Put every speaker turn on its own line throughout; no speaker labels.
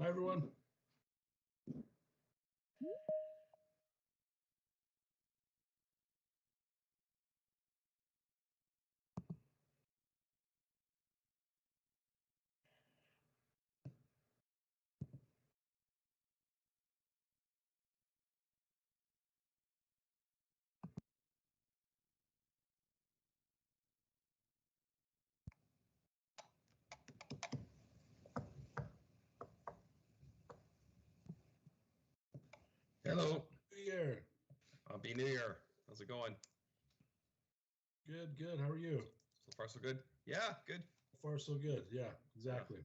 Hi, everyone.
Hello.
New Year.
Happy New Year. How's it going?
Good, good. How are you?
So far, so good. Yeah, good.
So far, so good. Yeah, exactly.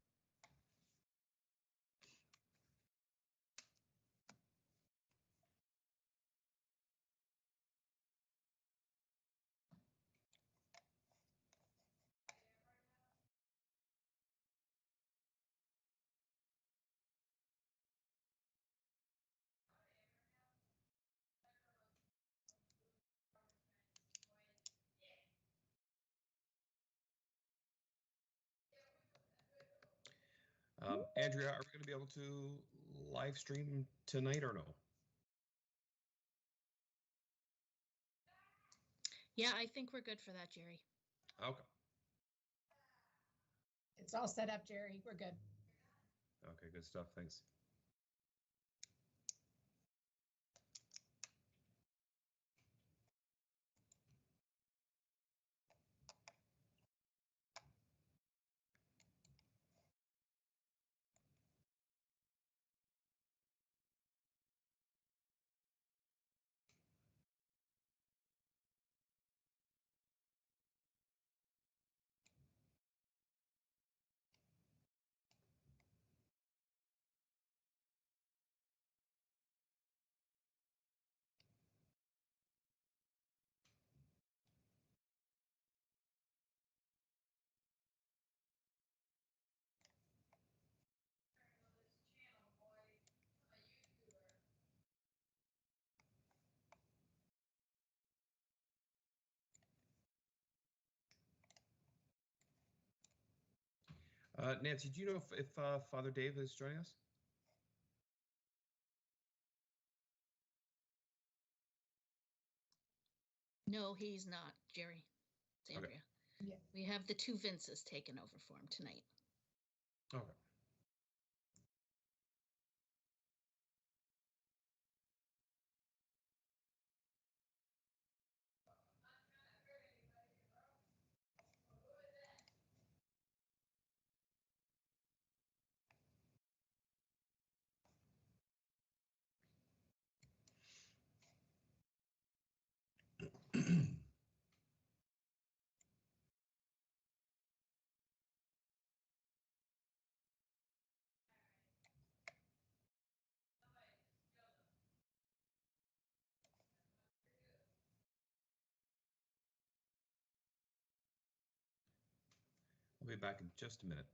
Andrea, are we going to be able to live stream tonight or no?
Yeah, I think we're good for that, Jerry.
Okay.
It's all set up, Jerry. We're good.
Okay, good stuff. Thanks. Nancy, do you know if Father Dave is joining us?
No, he's not, Jerry. It's Andrea.
Okay. Yeah.
We have the two Vinces taken over for him tonight.
Okay. I'll be back in just a minute.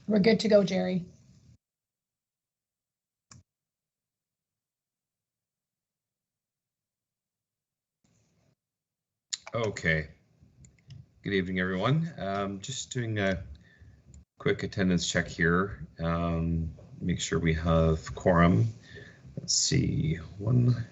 We're good to go, Jerry.
Okay. Good evening, everyone. Just doing a quick attendance check here. Make sure we have quorum. Let's see, one.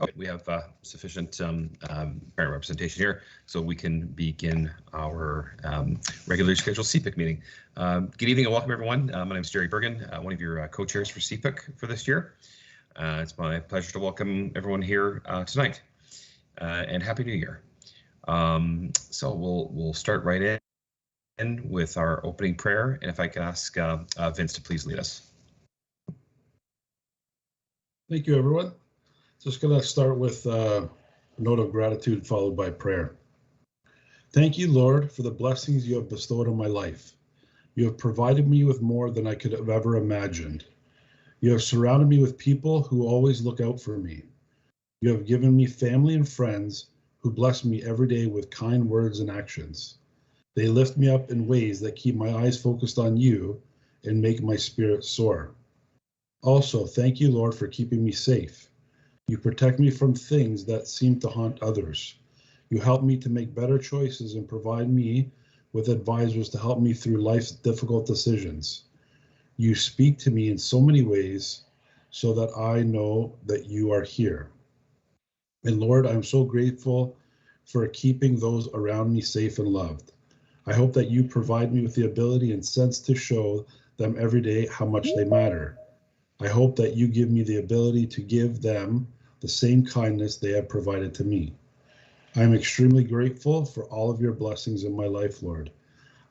Okay, we have sufficient parent representation here, so we can begin our regularly scheduled CPIC meeting. Good evening and welcome, everyone. My name is Jerry Bergen, one of your co-chairs for CPIC for this year. It's my pleasure to welcome everyone here tonight, and Happy New Year. So we'll start right in with our opening prayer, and if I could ask Vince to please lead us.
Thank you, everyone. Just going to start with a note of gratitude followed by prayer. Thank you, Lord, for the blessings you have bestowed on my life. You have provided me with more than I could have ever imagined. You have surrounded me with people who always look out for me. You have given me family and friends who bless me every day with kind words and actions. They lift me up in ways that keep my eyes focused on you and make my spirit soar. Also, thank you, Lord, for keeping me safe. You protect me from things that seem to haunt others. You help me to make better choices and provide me with advisors to help me through life's difficult decisions. You speak to me in so many ways so that I know that you are here. And Lord, I'm so grateful for keeping those around me safe and loved. I hope that you provide me with the ability and sense to show them every day how much they matter. I hope that you give me the ability to give them the same kindness they have provided to me. I am extremely grateful for all of your blessings in my life, Lord.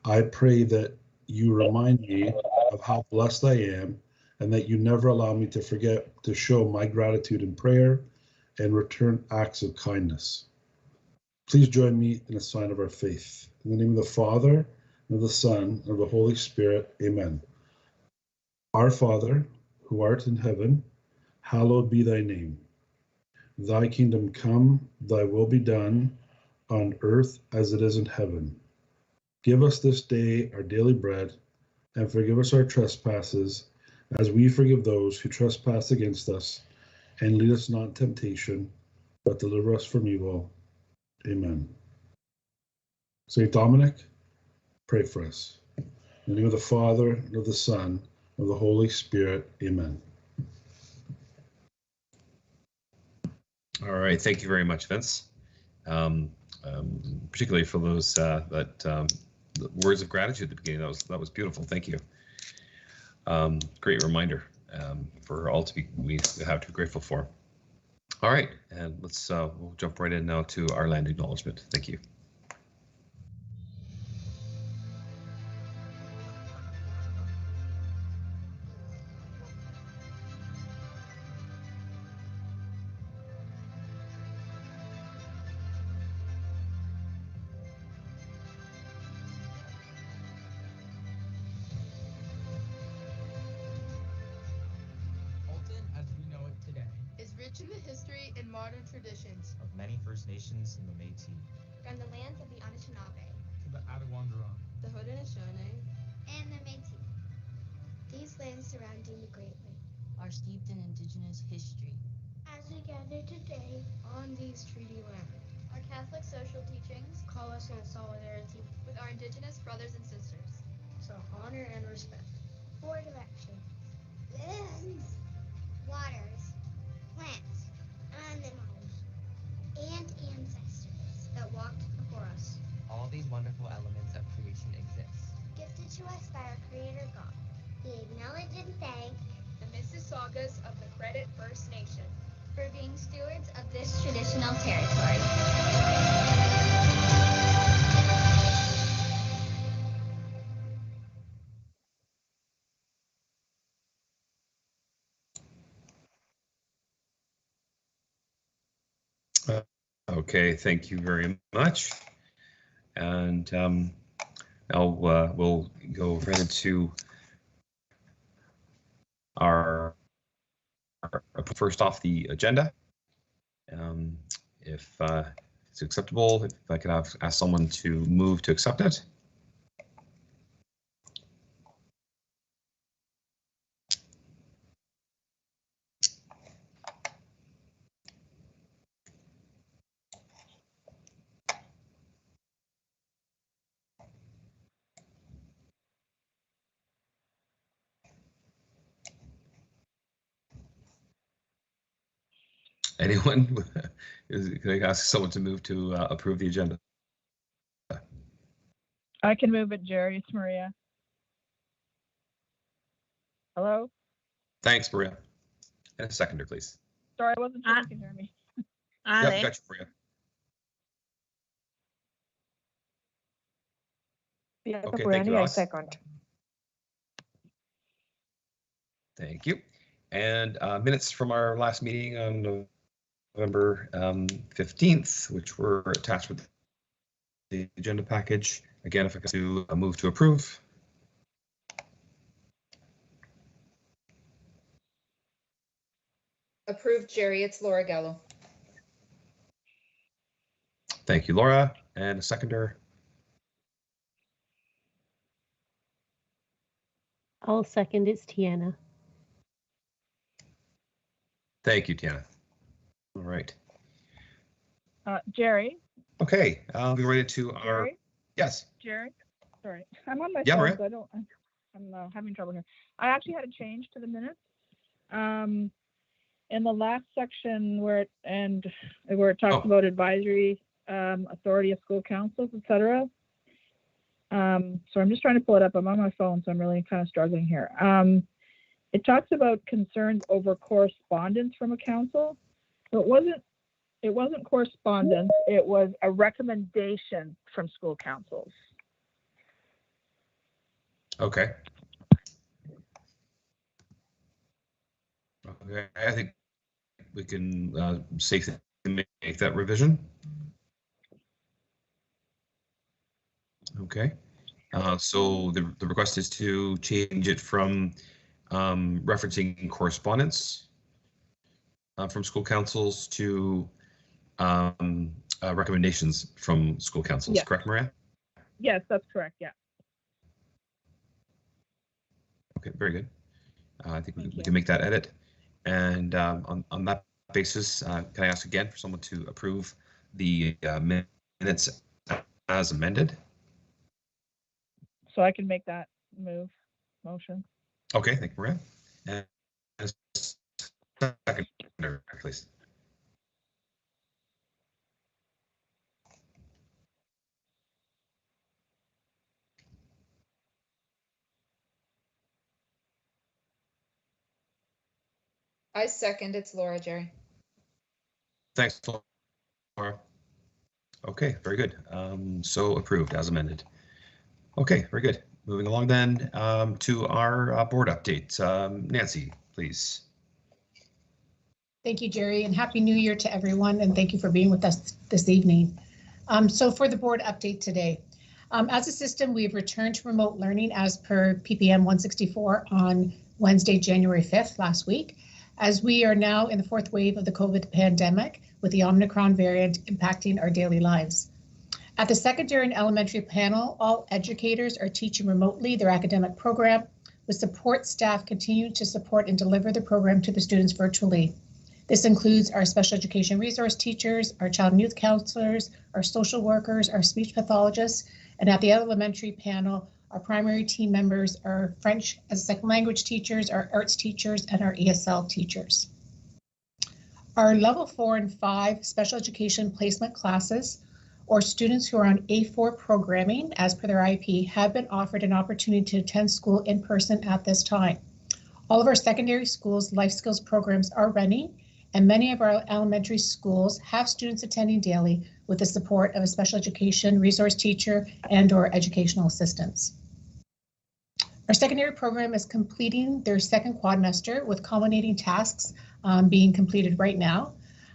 I pray that you remind me of how blessed I am and that you never allow me to forget to show my gratitude in prayer and return acts of kindness. Please join me in a sign of our faith. In the name of the Father, and of the Son, and of the Holy Spirit, amen. Our Father, who art in heaven, hallowed be thy name. Thy kingdom come, thy will be done, on earth as it is in heaven. Give us this day our daily bread, and forgive us our trespasses, as we forgive those who trespass against us. And lead us not in temptation, but deliver us from evil. Amen. Saint Dominic, pray for us. In the name of the Father, and of the Son, and of the Holy Spirit. Amen.
All right, thank you very much, Vince. Particularly for those the words of gratitude at the beginning. That was beautiful. Thank you. Great reminder for all we have to be grateful for. All right, and we'll jump right in now to our land acknowledgement. Thank you.
modern traditions
of many First Nations in the Métis,
from the lands of the Anishinaabe,
to the Attawandaron,
the Haudenosaunee,
and the Métis. These lands surrounding the Great Lake
are steeped in Indigenous history.
as we gather today
on these treaty lands.
Our Catholic social teachings
Call us in solidarity
with our Indigenous brothers and sisters.
to honor and respect
4 directions: lands, waters, plants, animals, and ancestors
that walked before us.
all these wonderful elements of creation exist,
gifted to us by our Creator God. We acknowledge and thank
The Mississaugas of the Credit First Nation
for being stewards of this traditional territory.
Okay, thank you very much. And now we'll go right into our first off the agenda. If it's acceptable, if I could ask someone to move to accept it. Anyone? Can I ask someone to move to approve the agenda?
I can move it, Jerry. It's Maria. Hello?
Thanks, Maria. And a seconder, please.
Sorry, I wasn't sure if you can hear me.
Yep, got you, Maria. Okay, thank you, Ross.
second.
Thank you. And minutes from our last meeting on November 15th, which were attached with the agenda package. Again, if I could do a move to approve.
Approved, Jerry. It's Laura Gallo.
Thank you, Laura. And a seconder.
I'll second. It's Tiana.
Thank you, Tiana. All right.
Jerry?
Okay, we right into our.
Jerry?
Yes.
Jerry? Sorry, I'm on my
Yeah,
phone,
Maria.
so I'm having trouble here. I actually had a change to the minutes. In the last section where it talks about advisory authority of school councils, etc. So I'm just trying to pull it up. I'm on my phone, so I'm really kind of struggling here. It talks about concerns over correspondence from a council. So it wasn't correspondence, it was a recommendation from school councils.
Okay. Okay, I think we can safely make that revision. Okay. So the request is to change it from referencing correspondence from school councils to recommendations from school councils.
Yes.
Correct, Maria?
Yes, that's correct. Yeah.
Okay, very good. I think we can make that edit. And on that basis, can I ask again for someone to approve the minutes as amended?
So I can make that motion.
Okay, thank you, Maria. And second, please.
I second. It's Laura, Jerry.
Thanks, Laura. Okay, very good. So approved as amended. Okay, very good. Moving along then to our board update. Nancy, please.
Thank you, Jerry, and Happy New Year to everyone, and thank you for being with us this evening. So for the board update today, as a system, we've returned to remote learning as per PPM 164 on Wednesday, January 5th last week. as we are now in the fourth wave of the COVID pandemic with the Omicron variant impacting our daily lives. At the secondary and elementary panel, all educators are teaching remotely their academic program, with support staff continuing to support and deliver the program to the students virtually. This includes our special education resource teachers, our child and youth counselors, our social workers, our speech pathologists, and at the elementary panel, our primary team members, our French as a second language teachers, our arts teachers, and our ESL teachers. Our level 4 and 5 special education placement classes, or students who are on A4 programming as per their IEP, have been offered an opportunity to attend school in person at this time. All of our secondary schools' life skills programs are running, and many of our elementary schools have students attending daily with the support of a special education resource teacher and/or educational assistants. Our secondary program is completing their second quadrimester with culminating tasks being completed right now.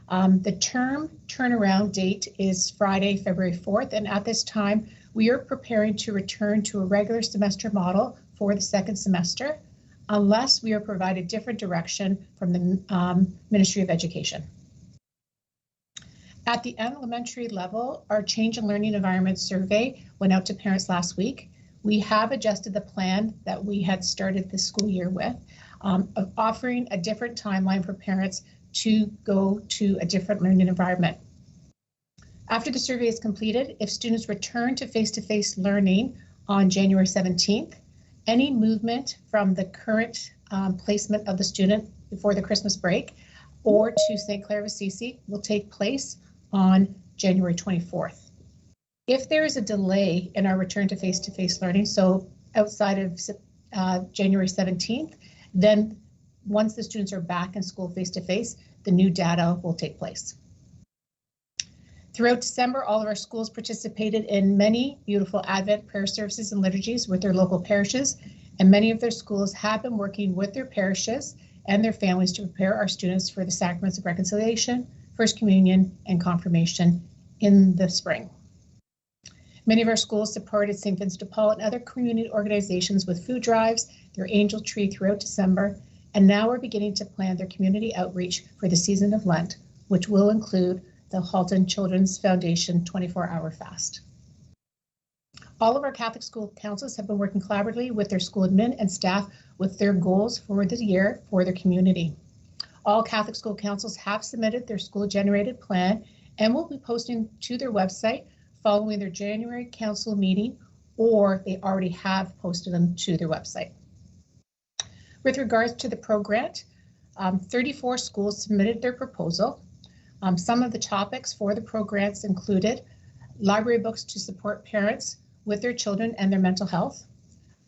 The term turnaround date is Friday, February 4th, and at this time, we are preparing to return to a regular semester model for the second semester, unless we are provided different direction from the Ministry of Education. At the elementary level, our Change in Learning Environment survey went out to parents last week. We have adjusted the plan that we had started the school year with, of offering a different timeline for parents to go to a different learning environment. After the survey is completed, if students return to face-to-face learning on January 17th, any movement from the current placement of the student before the Christmas break or to St. Clair of Assisi will take place on January 24th. If there is a delay in our return to face-to-face learning, so outside of January 17th, then once the students are back in school face-to-face, the new data will take place. Throughout December, all of our schools participated in many beautiful Advent prayer services and liturgies with their local parishes, and many of their schools have been working with their parishes and their families to prepare our students for the sacraments of reconciliation, First Communion, and confirmation in the spring. Many of our schools supported St. Vincent de Paul and other community organizations with food drives, their angel tree throughout December, and now we're beginning to plan their community outreach for the season of Lent, which will include the Halton Children's Foundation 24-hour fast. All of our Catholic school councils have been working collaboratively with their school admin and staff with their goals for the year for their community. All Catholic school councils have submitted their school-generated plan and will be posting to their website following their January council meeting, or they already have posted them to their website. With regards to the pro-grant, 34 schools submitted their proposal. Some of the topics for the pro-grants included library books to support parents with their children and their mental health,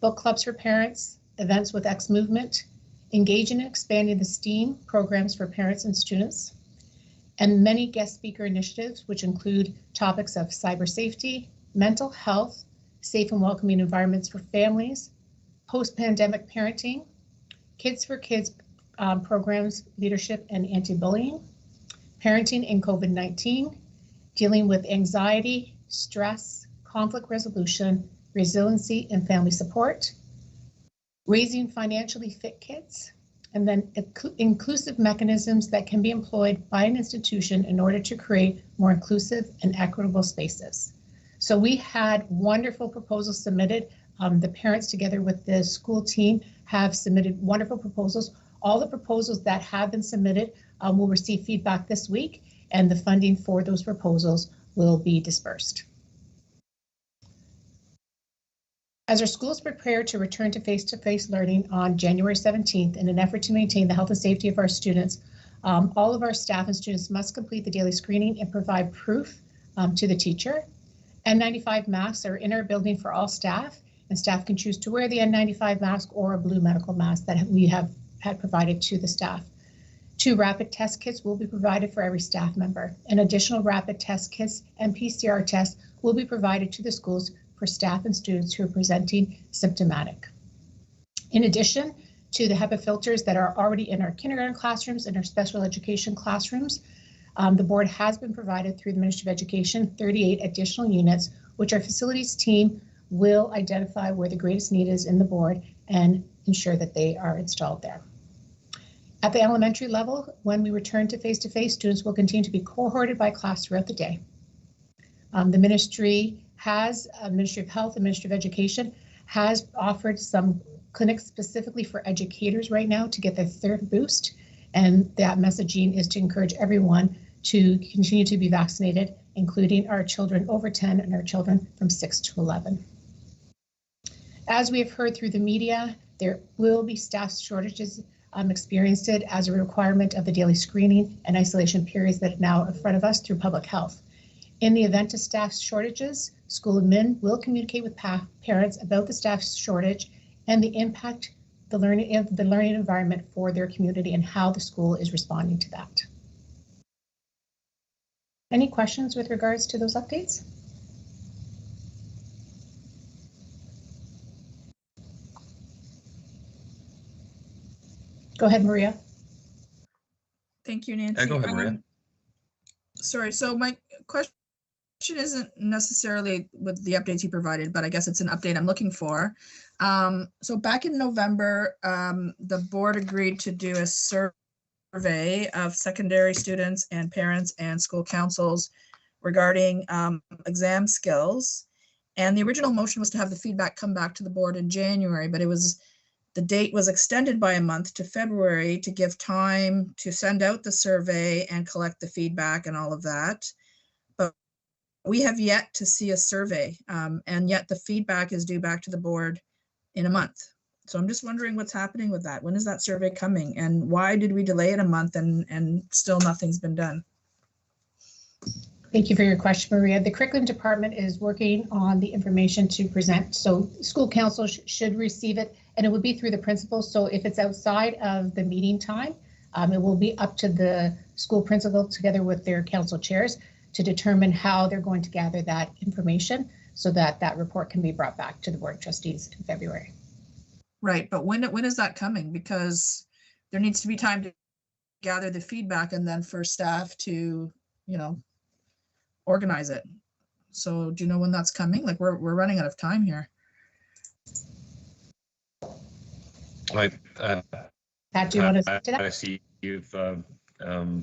book clubs for parents, events with X Movement, engaging and expanding the STEAM programs for parents and students, and many guest speaker initiatives, which include topics of cyber safety, mental health, safe and welcoming environments for families, post-pandemic parenting, Kids for Kids programs, leadership and anti-bullying, parenting in COVID-19, dealing with anxiety, stress, conflict resolution, resiliency and family support, raising financially fit kids, and then inclusive mechanisms that can be employed by an institution in order to create more inclusive and equitable spaces. So we had wonderful proposals submitted. The parents, together with the school team, have submitted wonderful proposals. All the proposals that have been submitted will receive feedback this week, and the funding for those proposals will be dispersed. As our schools prepare to return to face-to-face learning on January 17th in an effort to maintain the health and safety of our students, all of our staff and students must complete the daily screening and provide proof to the teacher. N95 masks are in our building for all staff, and staff can choose to wear the N95 mask or a blue medical mask that we have had provided to the staff. 2 rapid test kits will be provided for every staff member, and additional rapid test kits and PCR tests will be provided to the schools for staff and students who are presenting symptomatic. In addition to the HEPA filters that are already in our kindergarten classrooms and our special education classrooms, the board has been provided through the Ministry of Education 38 additional units, which our facilities team will identify where the greatest need is in the board and ensure that they are installed there. At the elementary level, when we return to face-to-face, students will continue to be cohorted by class throughout the day. The Ministry of Health and Ministry of Education has offered some clinics specifically for educators right now to get their third boost. And that messaging is to encourage everyone to continue to be vaccinated, including our children over 10 and our children from 6 to 11. As we have heard through the media, there will be staff shortages experienced as a requirement of the daily screening and isolation periods that are now in front of us through public health. In the event of staff shortages, school admin will communicate with parents about the staff shortage and the impact the learning environment for their community and how the school is responding to that. Any questions with regards to those updates? Go ahead, Maria.
Thank you, Nancy.
Go ahead, Maria.
Sorry, so my question isn't necessarily with the updates you provided, but I guess it's an update I'm looking for. So back in November, the board agreed to do a survey of secondary students and parents and school councils regarding exam skills. And the original motion was to have the feedback come back to the board in January, but the date was extended by a month to February to give time to send out the survey and collect the feedback and all of that. But we have yet to see a survey, and yet the feedback is due back to the board in a month. So I'm just wondering what's happening with that. When is that survey coming, and why did we delay it a month and still nothing's been done?
Thank you for your question, Maria. The curriculum department is working on the information to present. So school council should receive it, and it would be through the principal. So if it's outside of the meeting time, it will be up to the school principal together with their council chairs to determine how they're going to gather that information so that that report can be brought back to the board of trustees in February.
Right, but when is that coming? Because there needs to be time to gather the feedback and then for staff to, organize it. So do you know when that's coming? Like we're running out of time here.
Right.
Pat, do you want to say that?
I see you've put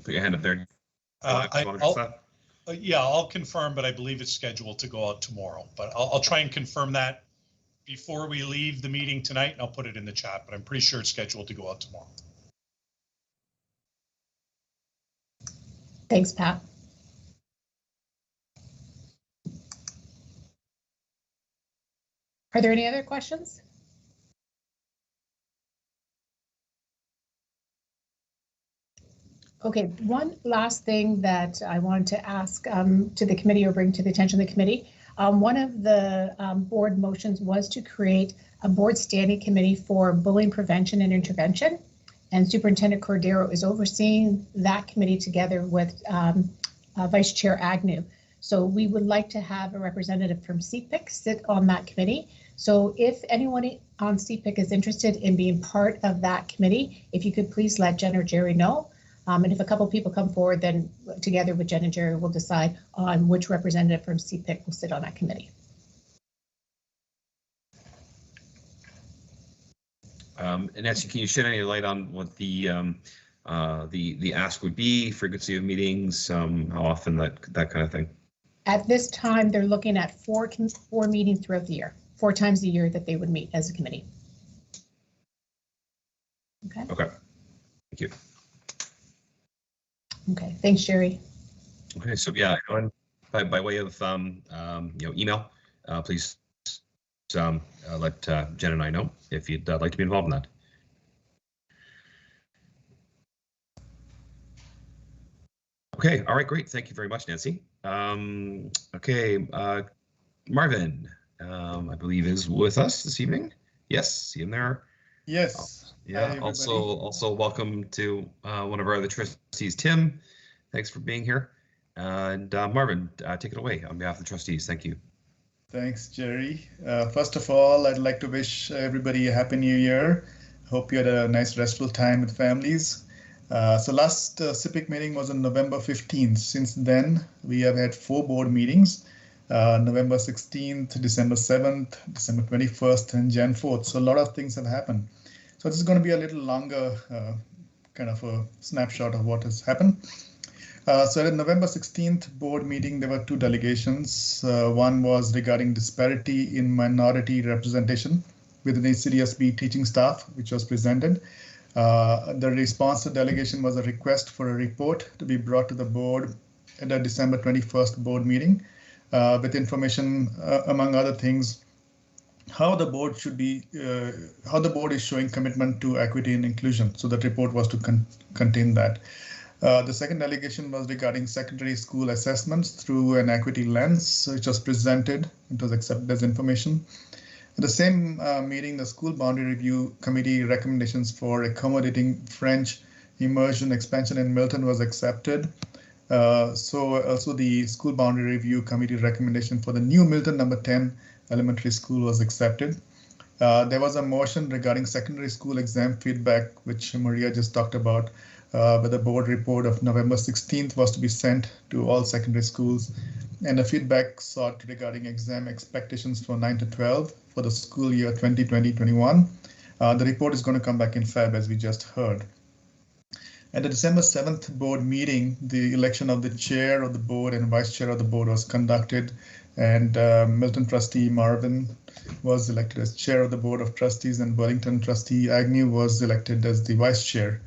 your hand up there.
Yeah, I'll confirm, but I believe it's scheduled to go out tomorrow. But I'll try and confirm that before we leave the meeting tonight, and I'll put it in the chat, but I'm pretty sure it's scheduled to go out tomorrow.
Thanks, Pat. Are there any other questions? Okay, one last thing that I wanted to ask to the committee or bring to the attention of the committee. One of the board motions was to create a board standing committee for bullying prevention and intervention. And Superintendent Cordero is overseeing that committee together with Vice Chair Agnew. So we would like to have a representative from CPIC sit on that committee. So if anyone on CPIC is interested in being part of that committee, if you could please let Jen or Jerry know. And if a couple people come forward, then together with Jen and Jerry, we'll decide on which representative from CPIC will sit on that committee.
And Nancy, can you shed any light on what the ask would be, frequency of meetings, how often, that kind of thing?
At this time, they're looking at four meetings throughout the year, 4 times a year that they would meet as a committee. Okay.
Okay. Thank you.
Okay. Thanks, Jerry.
Okay. So yeah, by way of email, please let Jen and I know if you'd like to be involved in that. Okay. All right. Great. Thank you very much, Nancy. Okay. Marvin, I believe is with us this evening. Yes. See him there.
Yes.
Yeah.
Hi,
Also welcome to one of our other trustees, Tim. Thanks for being here. And Marvin, take it away on behalf of the trustees. Thank you.
Thanks, Jerry. First of all, I'd like to wish everybody a happy new year. Hope you had a nice restful time with families. So last CPIC meeting was on November 15th. Since then, we have had 4 board meetings, November 16th, December 7th, December 21st, and Jan 4th. So a lot of things have happened. So this is going to be a little longer kind of a snapshot of what has happened. So at the November 16th board meeting, there were two delegations. One was regarding disparity in minority representation within the CDSB teaching staff, which was presented. The response to delegation was a request for a report to be brought to the board at the December 21st board meeting with information, among other things, how the board is showing commitment to equity and inclusion. So that report was to contain that. The second delegation was regarding secondary school assessments through an equity lens, which was presented. It was accepted as information. At the same meeting, the School Boundary Review Committee recommendations for accommodating French immersion expansion in Milton was accepted. So also the School Boundary Review Committee recommendation for the new Milton number 10 elementary school was accepted. There was a motion regarding secondary school exam feedback, which Maria just talked about, where the board report of November 16th was to be sent to all secondary schools, and a feedback sought regarding exam expectations for 9 to 12 for the school year 2020-21. The report is going to come back in Feb, as we just heard. At the December 7th board meeting, the election of the chair of the board and vice chair of the board was conducted, and Milton trustee Marvin was elected as chair of the board of trustees, and Burlington trustee Agnew was elected as the vice chair.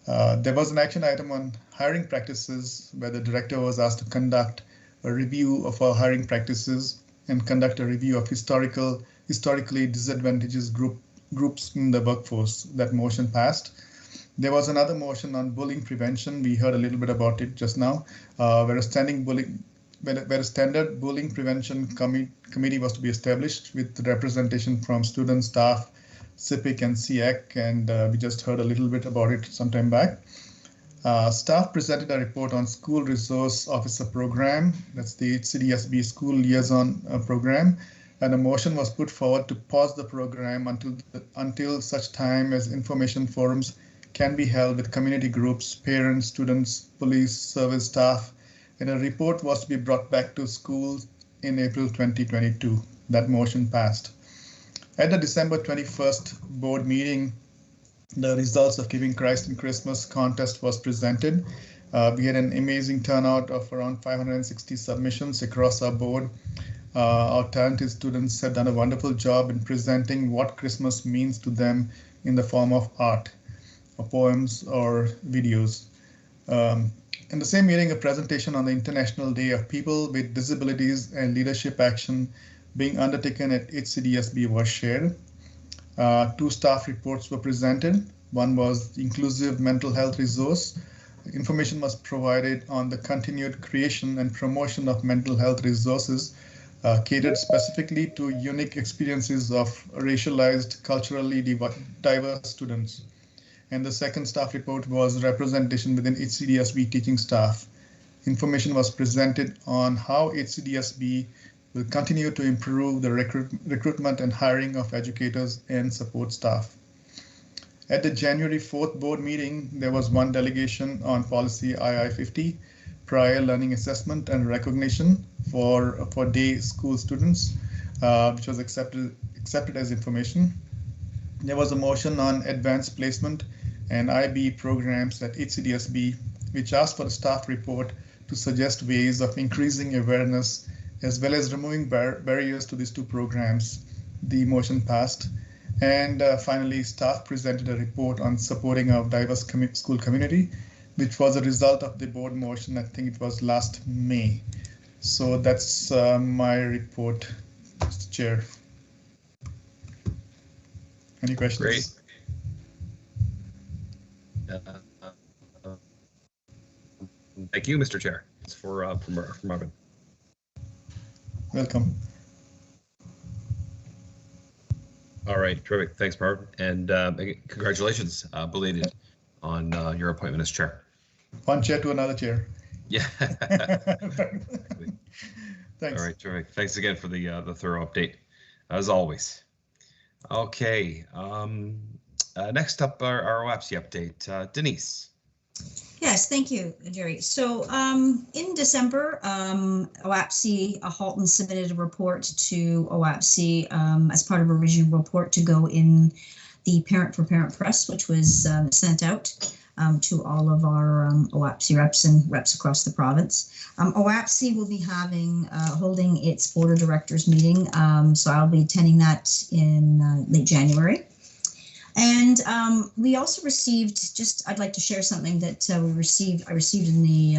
There was an action item on hiring practices where the director was asked to conduct a review of our hiring practices and conduct a review of historically disadvantaged groups in the workforce. That motion passed. There was another motion on bullying prevention. We heard a little bit about it just now, where a standard bullying prevention committee was to be established with representation from students, staff, CPIC and CIEC, and we just heard a little bit about it some time back. Staff presented a report on School Resource Officer Program, that's the CDSB School Liaison Program, and a motion was put forward to pause the program until such time as information forums can be held with community groups, parents, students, police, service staff, and a report was to be brought back to schools in April 2022. That motion passed. At the December 21st board meeting, the results of Giving Christ in Christmas contest was presented. We had an amazing turnout of around 560 submissions across our board. Our talented students have done a wonderful job in presenting what Christmas means to them in the form of art, or poems, or videos. In the same meeting, a presentation on the International Day of People with Disabilities and Leadership Action being undertaken at HCDSB was shared. Two staff reports were presented. One was Inclusive Mental Health Resource. Information was provided on the continued creation and promotion of mental health resources catered specifically to unique experiences of racialized, culturally diverse students. And the second staff report was representation within HCDSB teaching staff. Information was presented on how HCDSB will continue to improve the recruitment and hiring of educators and support staff. At the January 4th board meeting, there was one delegation on policy II-50, prior learning assessment and recognition for day school students, which was accepted as information. There was a motion on advanced placement and IB programs at HCDSB, which asked for a staff report to suggest ways of increasing awareness as well as removing barriers to these two programs. The motion passed. And finally, staff presented a report on supporting our diverse school community, which was a result of the board motion. I think it was last May. So that's my report, Mr. Chair. Any questions?
Great. Thank you, Mr. Chair. It's for Marvin.
Welcome.
All right, terrific. Thanks, Marvin, and congratulations, belated, on your appointment as chair.
One chair to another chair.
Yeah.
Thanks.
All right, terrific. Thanks again for the thorough update, as always. Okay. Next up, our OAPSE update. Denise.
Yes, thank you, Jerry. So in December, OAPSE, Halton submitted a report to OAPSE as part of a regional report to go in the Parent for Parent Press, which was sent out. to all of our OAPSE reps and reps across the province. OAPSE will be holding its board of directors meeting, so I'll be attending that in late January. And we also received, I'd like to share something that I received in the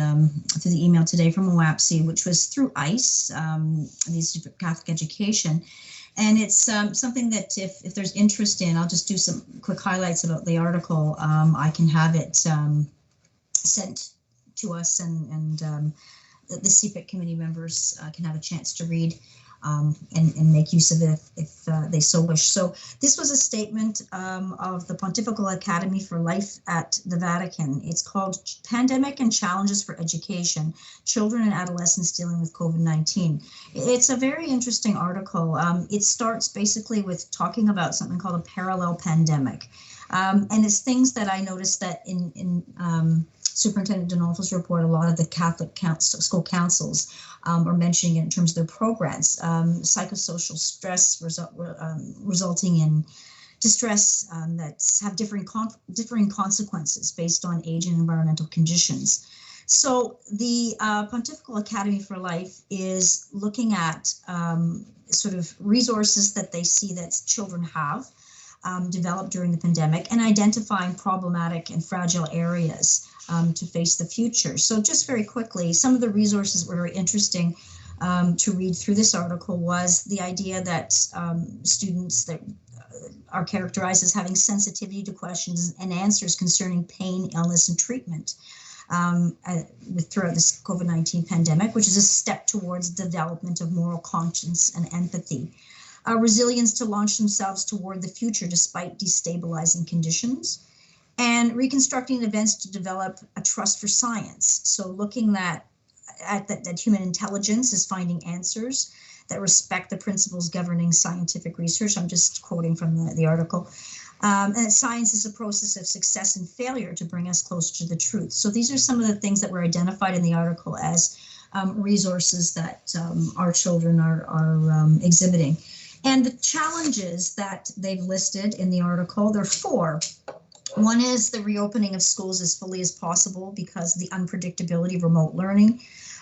through the email today from OAPSE, which was through ICE, the Institute for Catholic Education. And it's something that if there's interest in, I'll just do some quick highlights about the article. I can have it sent to us, and the CPIC committee members can have a chance to read and make use of it if they so wish. So this was a statement of the Pontifical Academy for Life at the Vatican. It's called Pandemic and Challenges for Education, Children and Adolescents Dealing with COVID-19. It's a very interesting article. It starts basically with talking about something called a parallel pandemic. And it's things that I noticed that in Superintendent Donolfo's report, a lot of the Catholic school councils are mentioning it in terms of their programs. Psychosocial stress resulting in distress that have differing consequences based on age and environmental conditions. So the Pontifical Academy for Life is looking at sort of resources that they see that children have developed during the pandemic and identifying problematic and fragile areas to face the future. So just very quickly, some of the resources were very interesting to read through this article was the idea that students that are characterized as having sensitivity to questions and answers concerning pain, illness, and treatment throughout this COVID-19 pandemic, which is a step towards development of moral conscience and empathy. Resilience to launch themselves toward the future despite destabilizing conditions, and reconstructing events to develop a trust for science. So looking that human intelligence is finding answers that respect the principles governing scientific research. I'm just quoting from the article. And that science is a process of success and failure to bring us closer to the truth. So these are some of the things that were identified in the article as resources that our children are exhibiting. And the challenges that they've listed in the article, there are 4. One is the reopening of schools as fully as possible because of the unpredictability of remote learning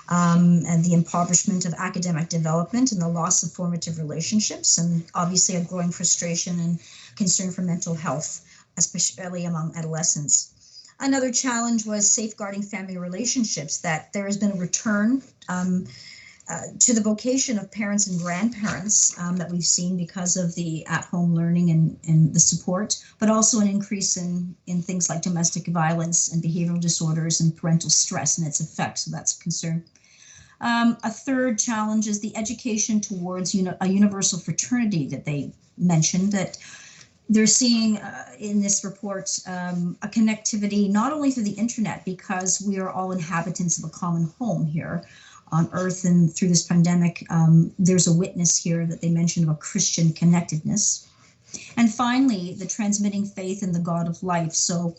and the impoverishment of academic development and the loss of formative relationships, and obviously a growing frustration and concern for mental health, especially among adolescents. Another challenge was safeguarding family relationships, that there has been a return to the vocation of parents and grandparents that we've seen because of the at-home learning and the support, but also an increase in things like domestic violence and behavioral disorders and parental stress and its effects. So that's a concern. A third challenge is the education towards a universal fraternity that they mentioned, that they're seeing in this report a connectivity not only through the internet, because we are all inhabitants of a common home here on Earth, and through this pandemic, there's a witness here that they mentioned of a Christian connectedness. And finally, the transmitting faith in the God of life. So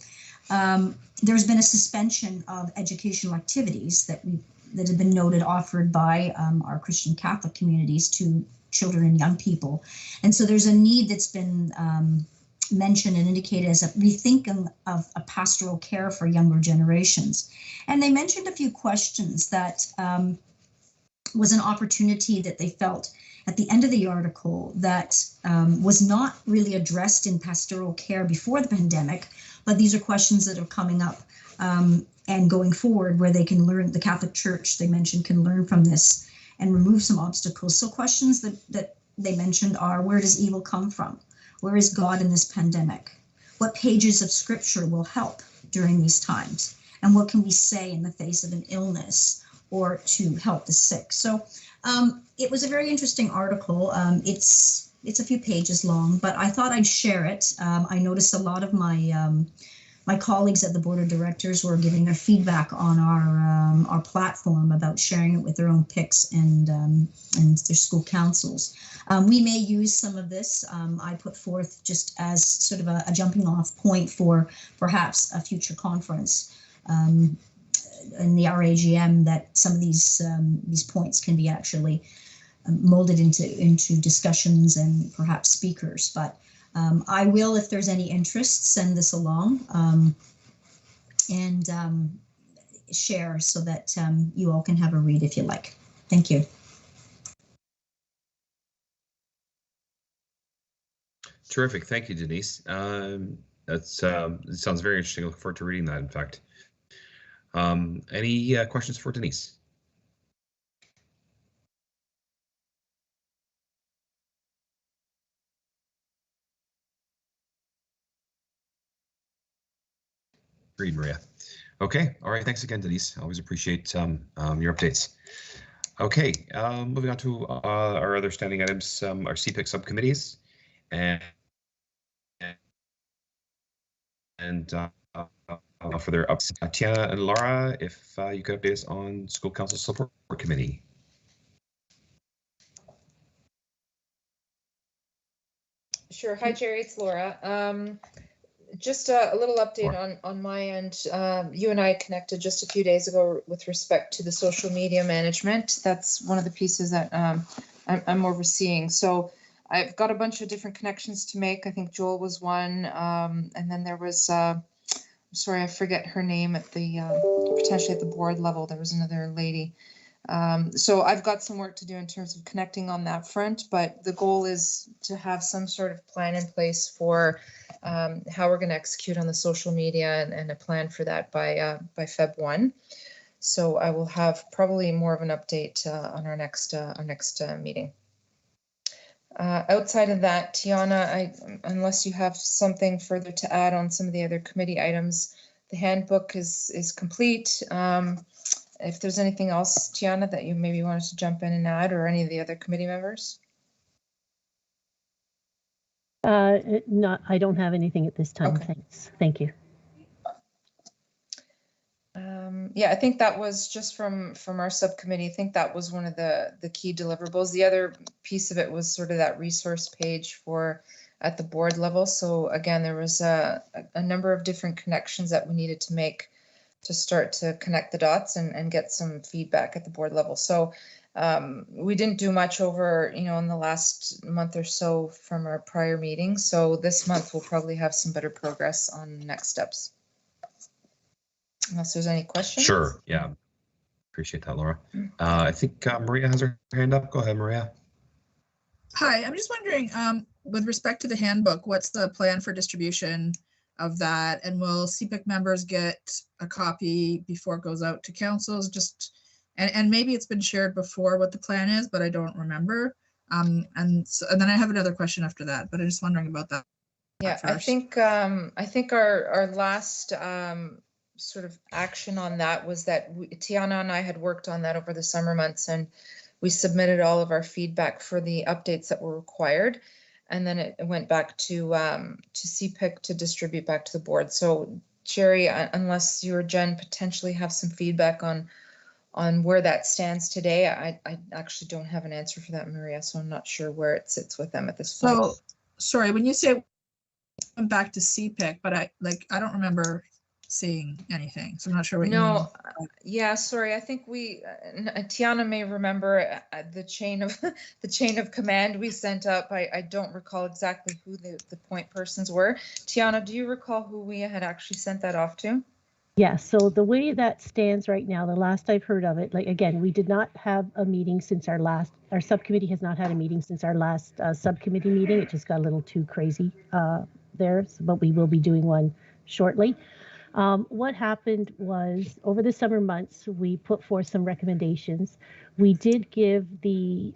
there's been a suspension of educational activities that have been noted offered by our Christian Catholic communities to children and young people. And so there's a need that's been mentioned and indicated as a rethinking of a pastoral care for younger generations. And they mentioned a few questions that was an opportunity that they felt at the end of the article that was not really addressed in pastoral care before the pandemic, but these are questions that are coming up and going forward where they can learn, the Catholic Church, they mentioned, can learn from this and remove some obstacles. So questions that they mentioned are, where does evil come from? Where is God in this pandemic? What pages of scripture will help during these times? And what can we say in the face of an illness or to help the sick? So it was a very interesting article. It's a few pages long, but I thought I'd share it. I noticed a lot of my colleagues at the board of directors were giving their feedback on our platform about sharing it with their own PICs and their school councils. We may use some of this. I put forth just as sort of a jumping off point for perhaps a future conference in the RAGM, that some of these points can be actually molded into discussions and perhaps speakers. But I will, if there's any interest, send this along. and share so that you all can have a read if you like. Thank you.
Terrific. Thank you, Denise. That's it sounds very interesting. I look forward to reading that, in fact. Any questions for Denise? Agreed, Maria. Okay. All right. Thanks again, Denise. Always appreciate your updates. Okay. Moving on to our other standing items, our CPIC subcommittees, and for their ups. Tiana and Laura, if you could update us on School Council Support Committee.
Sure. Hi, Jerry. It's Laura. Just a little update on my end. You and I connected just a few days ago with respect to the social media management. That's one of the pieces that I'm overseeing. So I've got a bunch of different connections to make. I think Joel was one, and then there was, sorry, I forget her name at the potentially at the board level. There was another lady. So I've got some work to do in terms of connecting on that front, but the goal is to have some sort of plan in place for how we're going to execute on the social media and a plan for that by Feb 1. So I will have probably more of an update on our next meeting. Outside of that, Tiana, unless you have something further to add on some of the other committee items, the handbook is complete. If there's anything else, Tiana, that you maybe wanted to jump in and add, or any of the other committee members?
Not, I don't have anything at this time. Okay. Thanks. Thank you.
Yeah, I think that was just from our subcommittee. I think that was one of the key deliverables. The other piece of it was sort of that resource page for at the board level. So again, there was a number of different connections that we needed to make to start to connect the dots and get some feedback at the board level. So we didn't do much over, in the last month or so from our prior meetings. So this month we'll probably have some better progress on next steps. Unless there's any questions.
Sure. Yeah. Appreciate that, Laura. I think Maria has her hand up. Go ahead, Maria.
Hi, I'm just wondering, with respect to the handbook, what's the plan for distribution of that? And will CPIC members get a copy before it goes out to councils? And maybe it's been shared before what the plan is, but I don't remember. And then I have another question after that, but I'm just wondering about that.
Yeah, first. I think our last sort of action on that was that Tiana and I had worked on that over the summer months, and we submitted all of our feedback for the updates that were required, and then it went back to CPIC to distribute back to the board. So Jerry, unless you or Jen potentially have some feedback on where that stands today, I actually don't have an answer for that, Maria, so I'm not sure where it sits with them at this point.
So sorry, when you say back to CPIC, but I don't remember seeing anything, so I'm not sure what you mean.
Yeah, sorry. I think Tiana may remember the chain of command we sent up. I don't recall exactly who the point persons were. Tiana, do you recall who we had actually sent that off to?
Yeah, so the way that stands right now, the last I've heard of it, again, we did not have a meeting since our subcommittee has not had a meeting since our last subcommittee meeting. It just got a little too crazy there, but we will be doing one shortly. What happened was over the summer months, we put forth some recommendations. We did give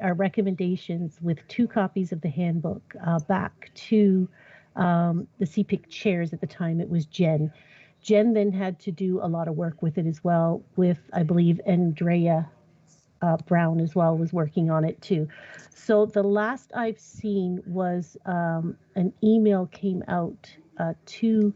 our recommendations with 2 copies of the handbook back to the CPIC chairs at the time. It was Jen. Jen then had to do a lot of work with it as well, with, I believe, Andrea Brown as well was working on it too. So the last I've seen was an email came out to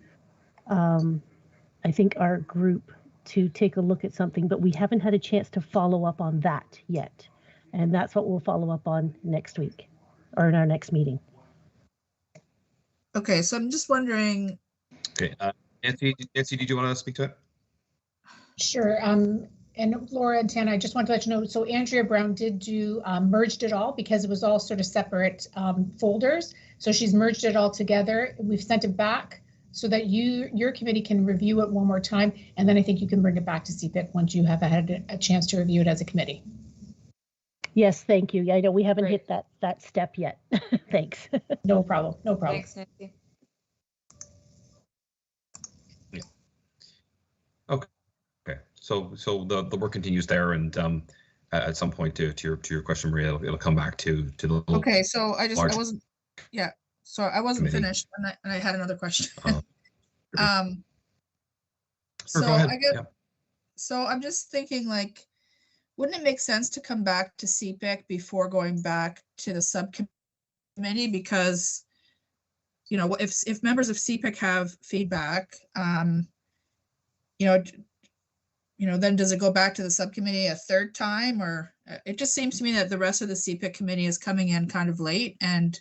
I think our group to take a look at something, but we haven't had a chance to follow up on that yet. And that's what we'll follow up on next week or in our next meeting.
Okay, so I'm just wondering.
Okay, Nancy, did you want to speak to it?
Sure. And Laura and Tana, I just want to let you know, so Andrea Brown did do merged it all because it was all sort of separate folders. So she's merged it all together. We've sent it back so that your committee can review it one more time, and then I think you can bring it back to CPIC once you have had a chance to review it as a committee.
Yes, thank you. Yeah, I know we haven't hit that step yet. Thanks.
No problem. No problem.
Thanks, Nancy.
Yeah. Okay. So the work continues there, and at some point to your question, Maria, it'll come back to the.
Okay, so I wasn't. Yeah. So I wasn't
Committee.
finished, and I had another question.
Sure, go ahead.
So I'm just thinking, like, wouldn't it make sense to come back to CPIC before going back to the subcommittee? Because, you know, if members of CPIC have feedback, then does it go back to the subcommittee a third time? Or it just seems to me that the rest of the CPIC committee is coming in kind of late, and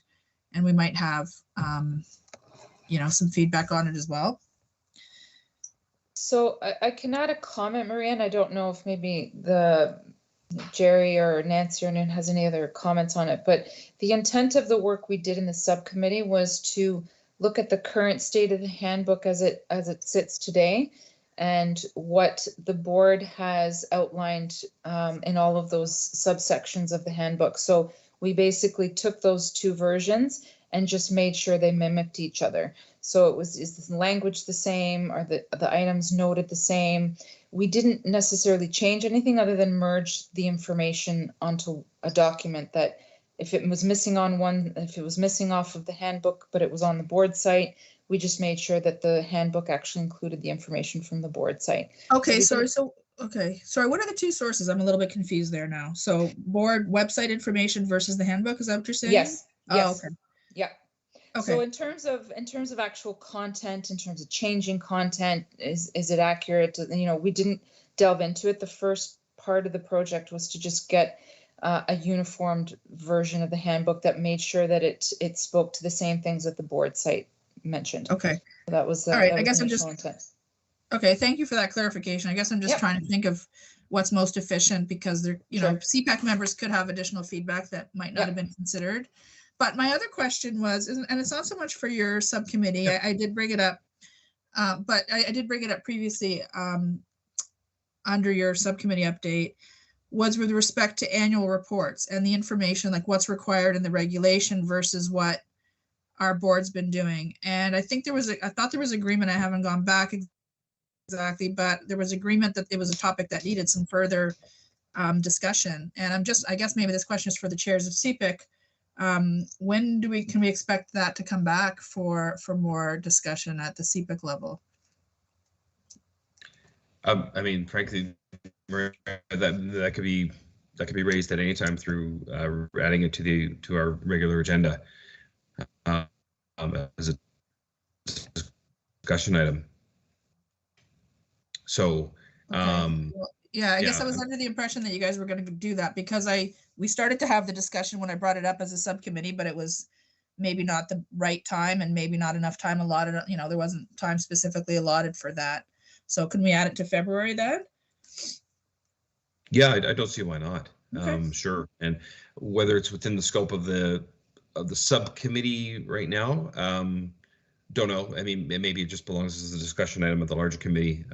we might have, some feedback on it as well.
So I can add a comment, Maria, and I don't know if maybe the Jerry or Nancy or Nan has any other comments on it, but the intent of the work we did in the subcommittee was to look at the current state of the handbook as it sits today, and what the board has outlined in all of those subsections of the handbook. So we basically took those two versions and just made sure they mimicked each other. So is the language the same? Are the items noted the same? We didn't necessarily change anything other than merge the information onto a document that if it was missing off of the handbook, but it was on the board site, we just made sure that the handbook actually included the information from the board site.
Okay, sorry, what are the two sources? I'm a little bit confused there now. So board website information versus the handbook, is that what you're saying?
Yes.
Oh, okay.
Yeah.
Okay.
So in terms of actual content, in terms of changing content, is it accurate? We didn't delve into it. The first part of the project was to just get a uniformed version of the handbook that made sure that it spoke to the same things that the board site mentioned.
Okay.
So that was
all right.
that
I
was
guess
the
I'm just
intent.
okay. Thank you for that clarification. I guess I'm just trying to think of what's most efficient, because there, CPAC members could have additional feedback that might not have been considered. But my other question was, and it's not so much for your subcommittee, I did bring it up, but I did bring it up previously under your subcommittee update, was with respect to annual reports and the information, like what's required in the regulation versus what our board's been doing. And I think I thought there was agreement, I haven't gone back exactly, but there was agreement that it was a topic that needed some further discussion. And I guess maybe this question is for the chairs of CPIC. When can we expect that to come back for more discussion at the CPIC level?
I mean, frankly, that could be raised at any time through adding it to our regular agenda as a discussion item. So,
okay. I guess I was under the impression that you guys were going to do that, because we started to have the discussion when I brought it up as a subcommittee, but it was maybe not the right time and maybe not enough time allotted. There wasn't time specifically allotted for that. So can we add it to February then?
Yeah, I don't see why not.
Okay.
Sure. And whether it's within the scope of the subcommittee right now, don't know. I mean, maybe it just belongs as a discussion item of the larger committee.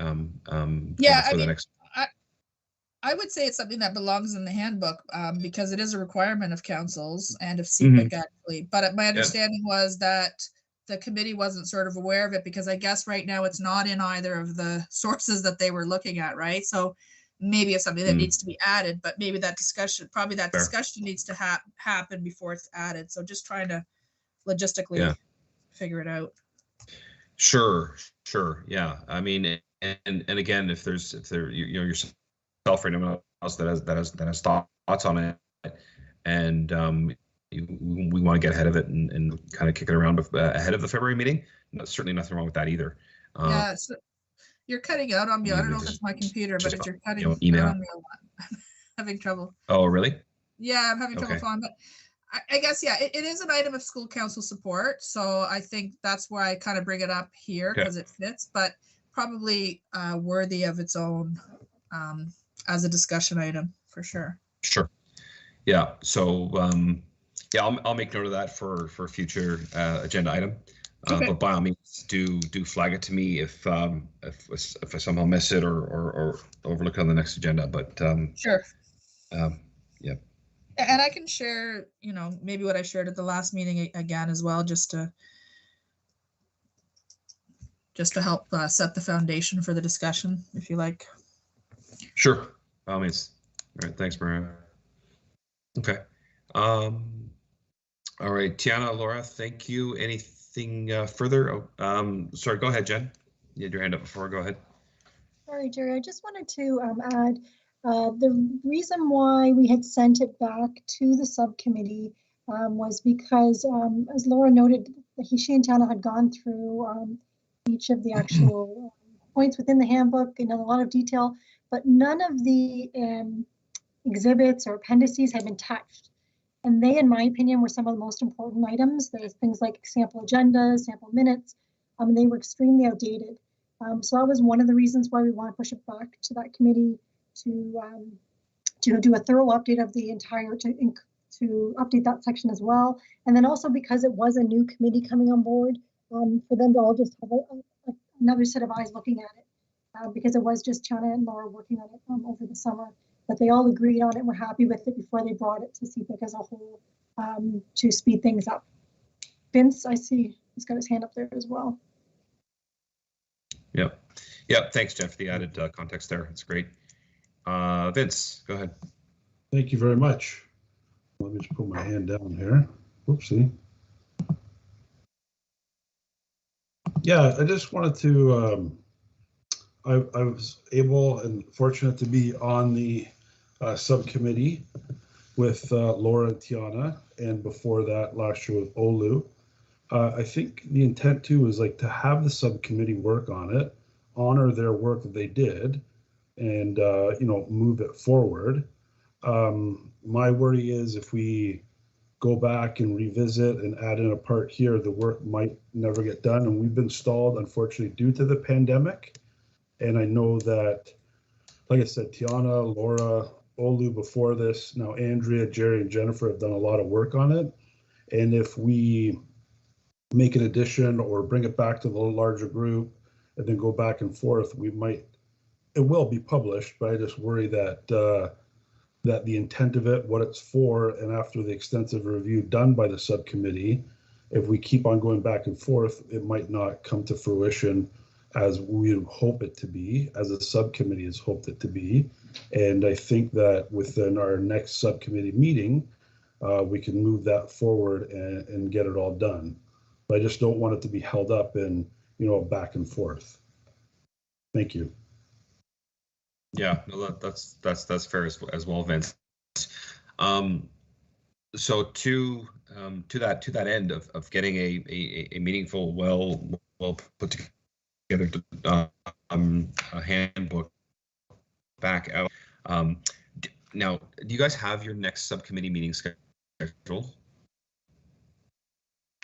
I would say it's something that belongs in the handbook because it is a requirement of councils and of CPIC actually. But my understanding was that the committee wasn't sort of aware of it, because I guess right now it's not in either of the sources that they were looking at, right? So maybe it's something that needs to be added, but maybe that discussion needs to happen before it's added. So just trying to logistically figure it out.
Sure. Yeah. I mean, and again, if there yourself or anyone else that has thoughts on it, and we want to get ahead of it and kind of kick it around ahead of the February meeting. Certainly nothing wrong with that either.
So you're cutting out on me. I don't know if it's my computer, but if you're cutting out
email.
on me a lot, I'm having trouble.
Oh, really?
Yeah, I'm having trouble following. But I guess, it is an item of school council support. So I think that's why I kind of bring it up here, because it fits, but probably worthy of its own as a discussion item for sure.
Sure. Yeah. So I'll make note of that for a future agenda item.
Okay.
But by all means, do flag it to me if I somehow miss it or overlook it on the next agenda. But
Sure.
yeah.
And I can share, you know, maybe what I shared at the last meeting again as well, just to help set the foundation for the discussion, if you like.
Sure. By all means. All right. Thanks, Maria. Okay. All right, Tiana, Laura, thank you. Anything further? Sorry, go ahead, Jen. You had your hand up before. Go ahead.
Sorry, Jerry. I just wanted to add the reason why we had sent it back to the subcommittee was because, as Laura noted, she and Tiana had gone through each of the actual points within the handbook in a lot of detail, but none of the exhibits or appendices had been touched. And they, in my opinion, were some of the most important items. There's things like sample agendas, sample minutes. They were extremely outdated. So that was one of the reasons why we want to push it back to that committee to do a thorough update of the entire, to update that section as well. And then also because it was a new committee coming on board, for them to all just have another set of eyes looking at it, because it was just Tiana and Laura working on it over the summer. But they all agreed on it and were happy with it before they brought it to CPIC as a whole to speed things up. Vince, I see he's got his hand up there as well.
Yep. Thanks, Jeff, for the added context there. It's great. Vince, go ahead.
Thank you very much. Let me just put my hand down here. Oopsie. Yeah, I just wanted to, I was able and fortunate to be on the subcommittee with Laura and Tiana, and before that last year with Olu. I think the intent too is like to have the subcommittee work on it, honor their work that they did, and move it forward. My worry is if we go back and revisit and add in a part here, the work might never get done, and we've been stalled, unfortunately, due to the pandemic. And I know that, like I said, Tiana, Laura, Olu before this, now Andrea, Jerry, and Jennifer have done a lot of work on it. And if we make an addition or bring it back to the larger group and then go back and forth, it will be published, but I just worry that that the intent of it, what it's for, and after the extensive review done by the subcommittee, if we keep on going back and forth, it might not come to fruition as we hope it to be, as a subcommittee has hoped it to be. And I think that within our next subcommittee meeting, we can move that forward and get it all done. But I just don't want it to be held up in, back and forth. Thank you.
Yeah, no, that's fair as well, Vince. So to that end of getting a meaningful, well put together a handbook back out. Now, do you guys have your next subcommittee meeting scheduled?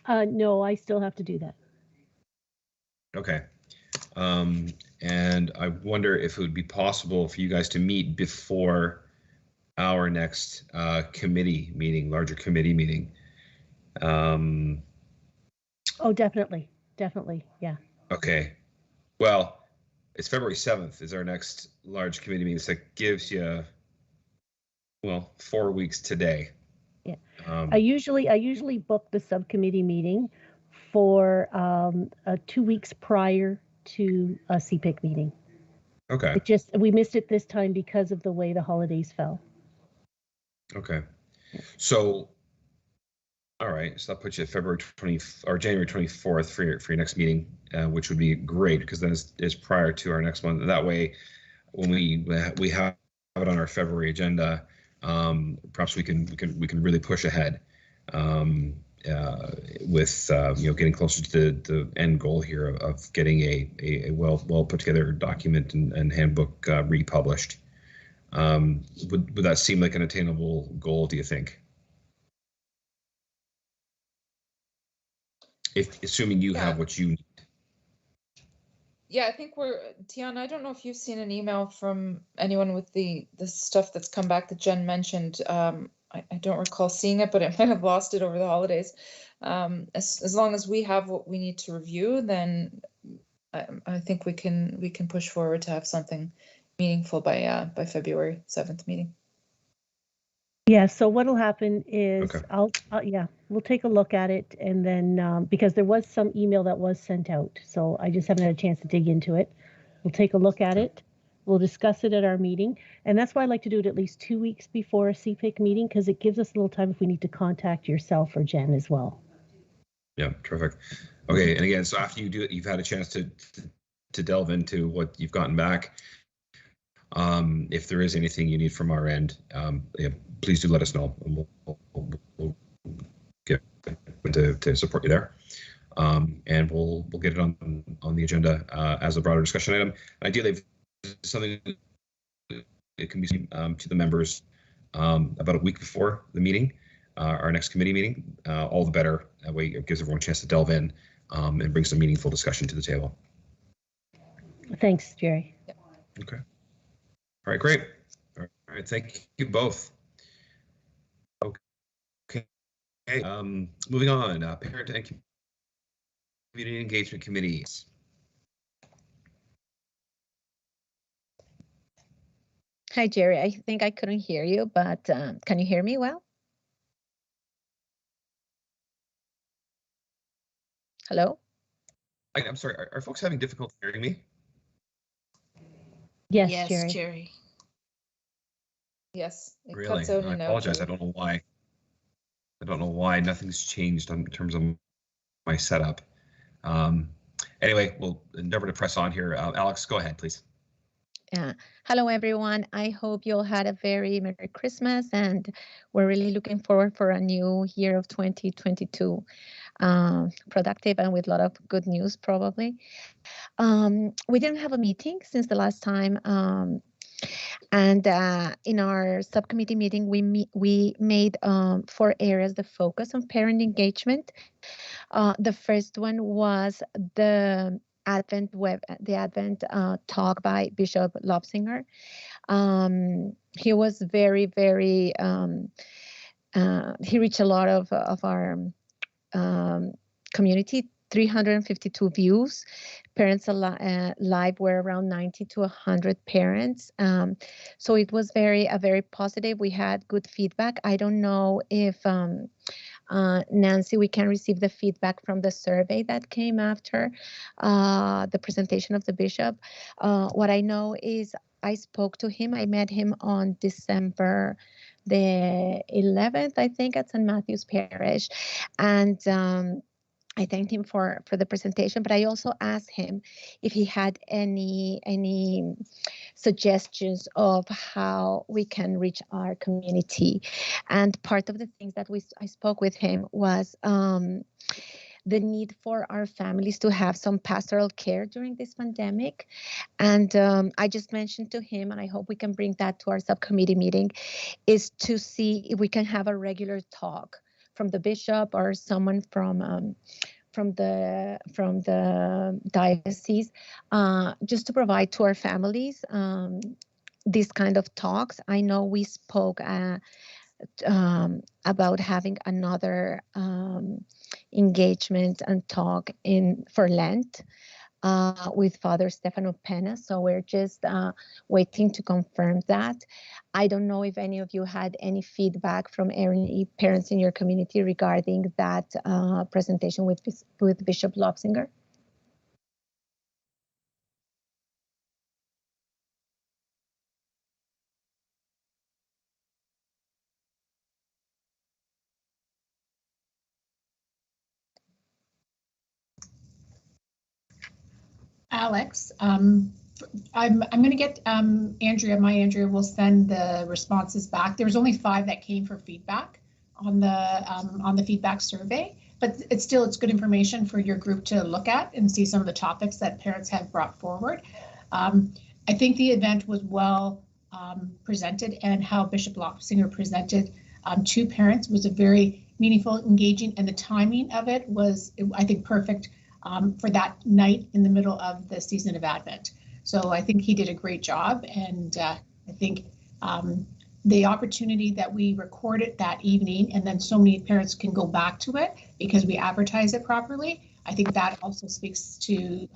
No, I still have to do that.
Okay. And I wonder if it would be possible for you guys to meet before our next committee meeting, larger committee meeting.
Oh, definitely, yeah.
Okay. Well, it's February 7th is our next large committee meeting. So that gives you, 4 weeks today.
Yeah. I usually book the subcommittee meeting for 2 weeks prior to a CPIC meeting.
Okay.
We missed it this time because of the way the holidays fell.
Okay. So, all right. So that puts you at January 24th for your next meeting, which would be great because then it's prior to our next one. That way, when we have it on our February agenda, perhaps we can really push ahead with getting closer to the end goal here of getting a well put together document and handbook republished. Would that seem like an attainable goal, do you think? Assuming you have what you need.
Yeah, I think Tiana, I don't know if you've seen an email from anyone with the stuff that's come back that Jen mentioned. I don't recall seeing it, but I might have lost it over the holidays. As long as we have what we need to review, then I think we can push forward to have something meaningful by February 7th meeting.
Yeah, so what'll happen is
Okay.
we'll take a look at it, and then because there was some email that was sent out, so I just haven't had a chance to dig into it. We'll take a look at it. We'll discuss it at our meeting, and that's why I like to do it at least 2 weeks before a CPIC meeting, because it gives us a little time if we need to contact yourself or Jen as well.
Yeah, terrific. Okay, and again, so after you do it, you've had a chance to delve into what you've gotten back. If there is anything you need from our end, yeah, please do let us know, and we'll get to support you there. And we'll get it on the agenda as a broader discussion item. Ideally, if something it can be to the members about a week before the meeting, our next committee meeting, all the better. That way it gives everyone a chance to delve in and bring some meaningful discussion to the table.
Thanks, Jerry.
Okay. All right, great. All right, thank you both. Okay. Moving on, Parent and Community Engagement Committees.
Hi, Jerry. I think I couldn't hear you, but can you hear me well? Hello?
I'm sorry, are folks having difficulty hearing me?
Yes,
Jerry.
Yes, it
Really?
cuts out
I
and out.
apologize. I don't know why. I don't know why nothing's changed in terms of my setup. Anyway, we'll endeavor to press on here. Alex, go ahead, please.
Hello, everyone. I hope you all had a very Merry Christmas, and we're really looking forward for a new year of 2022. Productive and with a lot of good news, probably. We didn't have a meeting since the last time. And in our subcommittee meeting, we made 4 areas the focus on parent engagement. The first one was the Advent talk by Bishop Lobsinger. He was very, very, he reached a lot of our community, 352 views. Parents live were around 90 to 100 parents. So it was a very positive. We had good feedback. I don't know if Nancy, we can receive the feedback from the survey that came after the presentation of the bishop. What I know is I spoke to him. I met him on December the 11th, I think, at St. Matthew's Parish. And I thanked him for the presentation, but I also asked him if he had any suggestions of how we can reach our community. And part of the things that I spoke with him was the need for our families to have some pastoral care during this pandemic. And I just mentioned to him, and I hope we can bring that to our subcommittee meeting, is to see if we can have a regular talk from the bishop or someone from the diocese, just to provide to our families these kind of talks. I know we spoke about having another engagement and talk for Lent with Father Stefano Pena. So we're just waiting to confirm that. I don't know if any of you had any feedback from any parents in your community regarding that presentation with Bishop Lobsinger.
Alex, I'm going to get Andrea. My Andrea will send the responses back. There was only 5 that came for feedback on the feedback survey, but it's good information for your group to look at and see some of the topics that parents have brought forward. I think the event was well presented, and how Bishop Lobsinger presented to parents was a very meaningful, engaging, and the timing of it was, I think, perfect for that night in the middle of the season of Advent. So I think he did a great job, and I think the opportunity that we record it that evening and then so many parents can go back to it because we advertise it properly. I think that also speaks to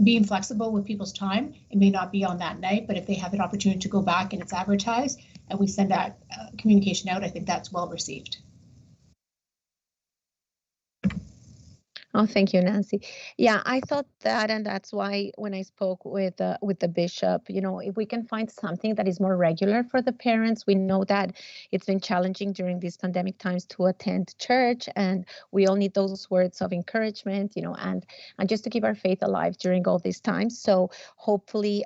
being flexible with people's time. It may not be on that night, but if they have an opportunity to go back and it's advertised and we send that communication out, I think that's well received.
Oh, thank you, Nancy. Yeah, I thought that, and that's why when I spoke with the bishop, you know, if we can find something that is more regular for the parents, we know that it's been challenging during these pandemic times to attend church, and we all need those words of encouragement, you know, and just to keep our faith alive during all these times. So hopefully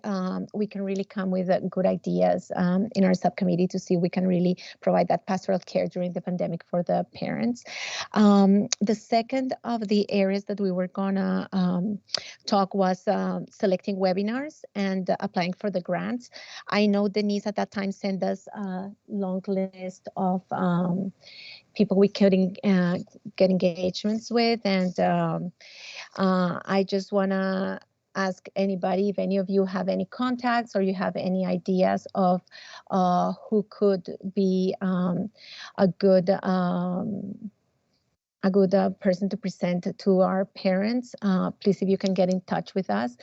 we can really come with good ideas in our subcommittee to see if we can really provide that pastoral care during the pandemic for the parents. The second of the areas that we were gonna talk was selecting webinars and applying for the grants. I know Denise at that time sent us a long list of people we could get engagements with, and I just wanna ask anybody if any of you have any contacts or you have any ideas of who could be a good person to present to our parents. Please, if you can get in touch with us.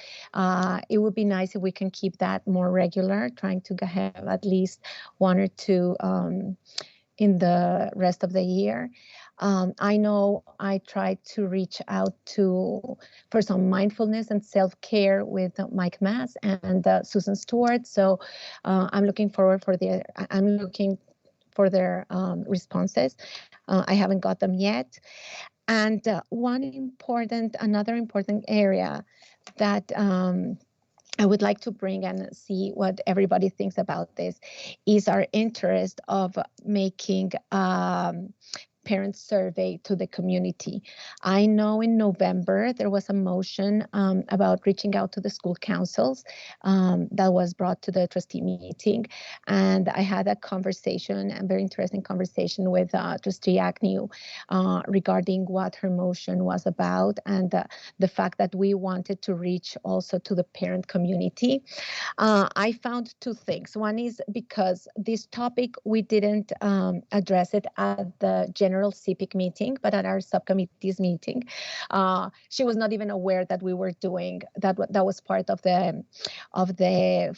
It would be nice if we can keep that more regular, trying to have at least one or two in the rest of the year. I know I tried to reach out for some mindfulness and self-care with Mike Mass and Susan Stewart. So I'm looking forward for their responses. I haven't got them yet. And another important area that I would like to bring and see what everybody thinks about this is our interest of making parent survey to the community. I know in November there was a motion about reaching out to the school councils that was brought to the trustee meeting, and I had a very interesting conversation with Trustee Agnew regarding what her motion was about and the fact that we wanted to reach also to the parent community. I found two things. One is because this topic, we didn't address it at the general CPIC meeting, but at our subcommittee's meeting. She was not even aware that we were doing that. That was part of the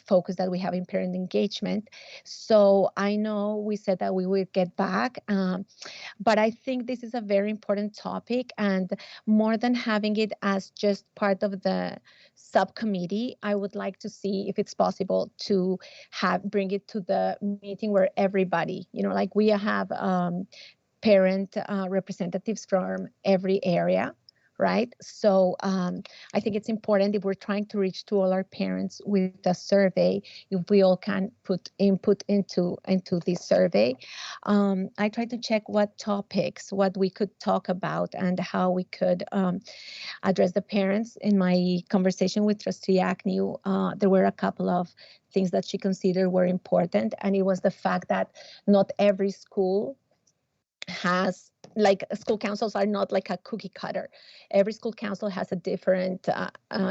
focus that we have in parent engagement. So I know we said that we would get back, but I think this is a very important topic, and more than having it as just part of the subcommittee, I would like to see if it's possible to bring it to the meeting where everybody, you know, like we have parent representatives from every area, right? So I think it's important, if we're trying to reach to all our parents with a survey, if we all can put input into this survey. I tried to check what we could talk about and how we could address the parents. In my conversation with Trustee Agnew, there were a couple of things that she considered were important, and it was the fact that not every school has, like, school councils are not like a cookie cutter. Every school council has a different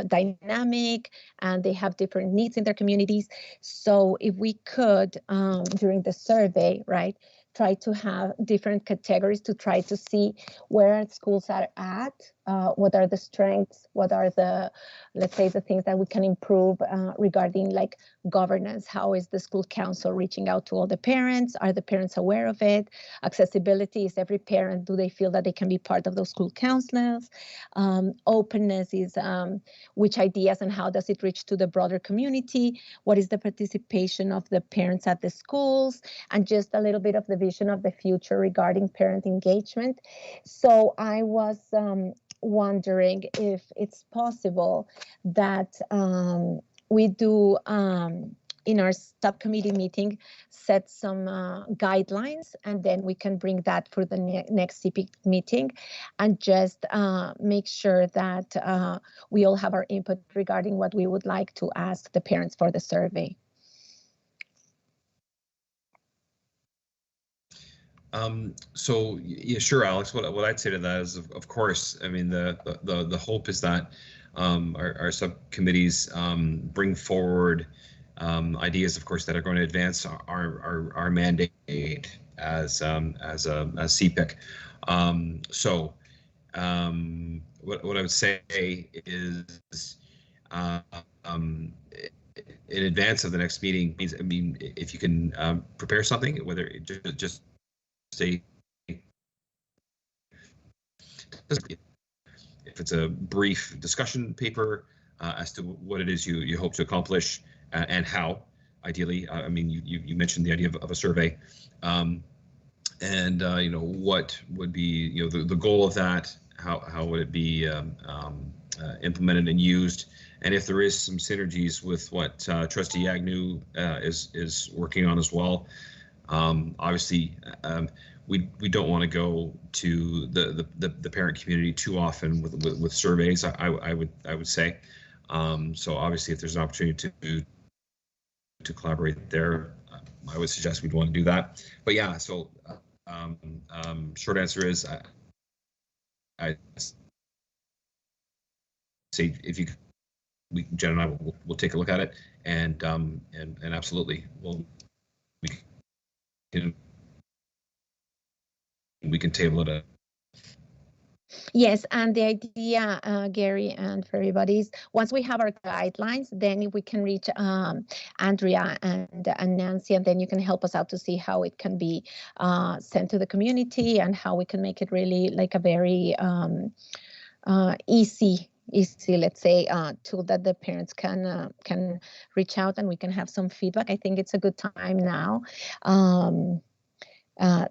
dynamic, and they have different needs in their communities. So if we could, during the survey, right, try to have different categories to try to see where schools are at, what are the strengths, what are the, let's say, the things that we can improve regarding like governance. How is the school council reaching out to all the parents? Are the parents aware of it? Accessibility, is every parent, do they feel that they can be part of those school councils? Openness is which ideas and how does it reach to the broader community? What is the participation of the parents at the schools? And just a little bit of the vision of the future regarding parent engagement. So I was wondering if it's possible that we do in our subcommittee meeting, set some guidelines, and then we can bring that for the next CPIC meeting, and just make sure that we all have our input regarding what we would like to ask the parents for the survey.
So yeah, sure, Alex. What I'd say to that is, of course, I mean, the hope is that our subcommittees bring forward ideas, of course, that are going to advance our mandate as a CPIC. What I would say is, in advance of the next meeting, I mean, if you can prepare something, whether it just say, if it's a brief discussion paper as to what it is you hope to accomplish and how, ideally. I mean, you mentioned the idea of a survey, and you know, what would be, you know, the goal of that, how would it be implemented and used, and if there is some synergies with what Trustee Agnew is working on as well. Obviously, we don't want to go to the parent community too often with surveys. I would say. So obviously, if there's an opportunity to collaborate there, I would suggest we'd want to do that. But yeah, so short answer is I say, if you, Jen and I will take a look at it, and absolutely we can table it.
Yes, and the idea, Gary, and for everybody, is once we have our guidelines, then we can reach Andrea and Nancy, and then you can help us out to see how it can be sent to the community and how we can make it really like a very easy, let's say, tool that the parents can reach out and we can have some feedback. I think it's a good time now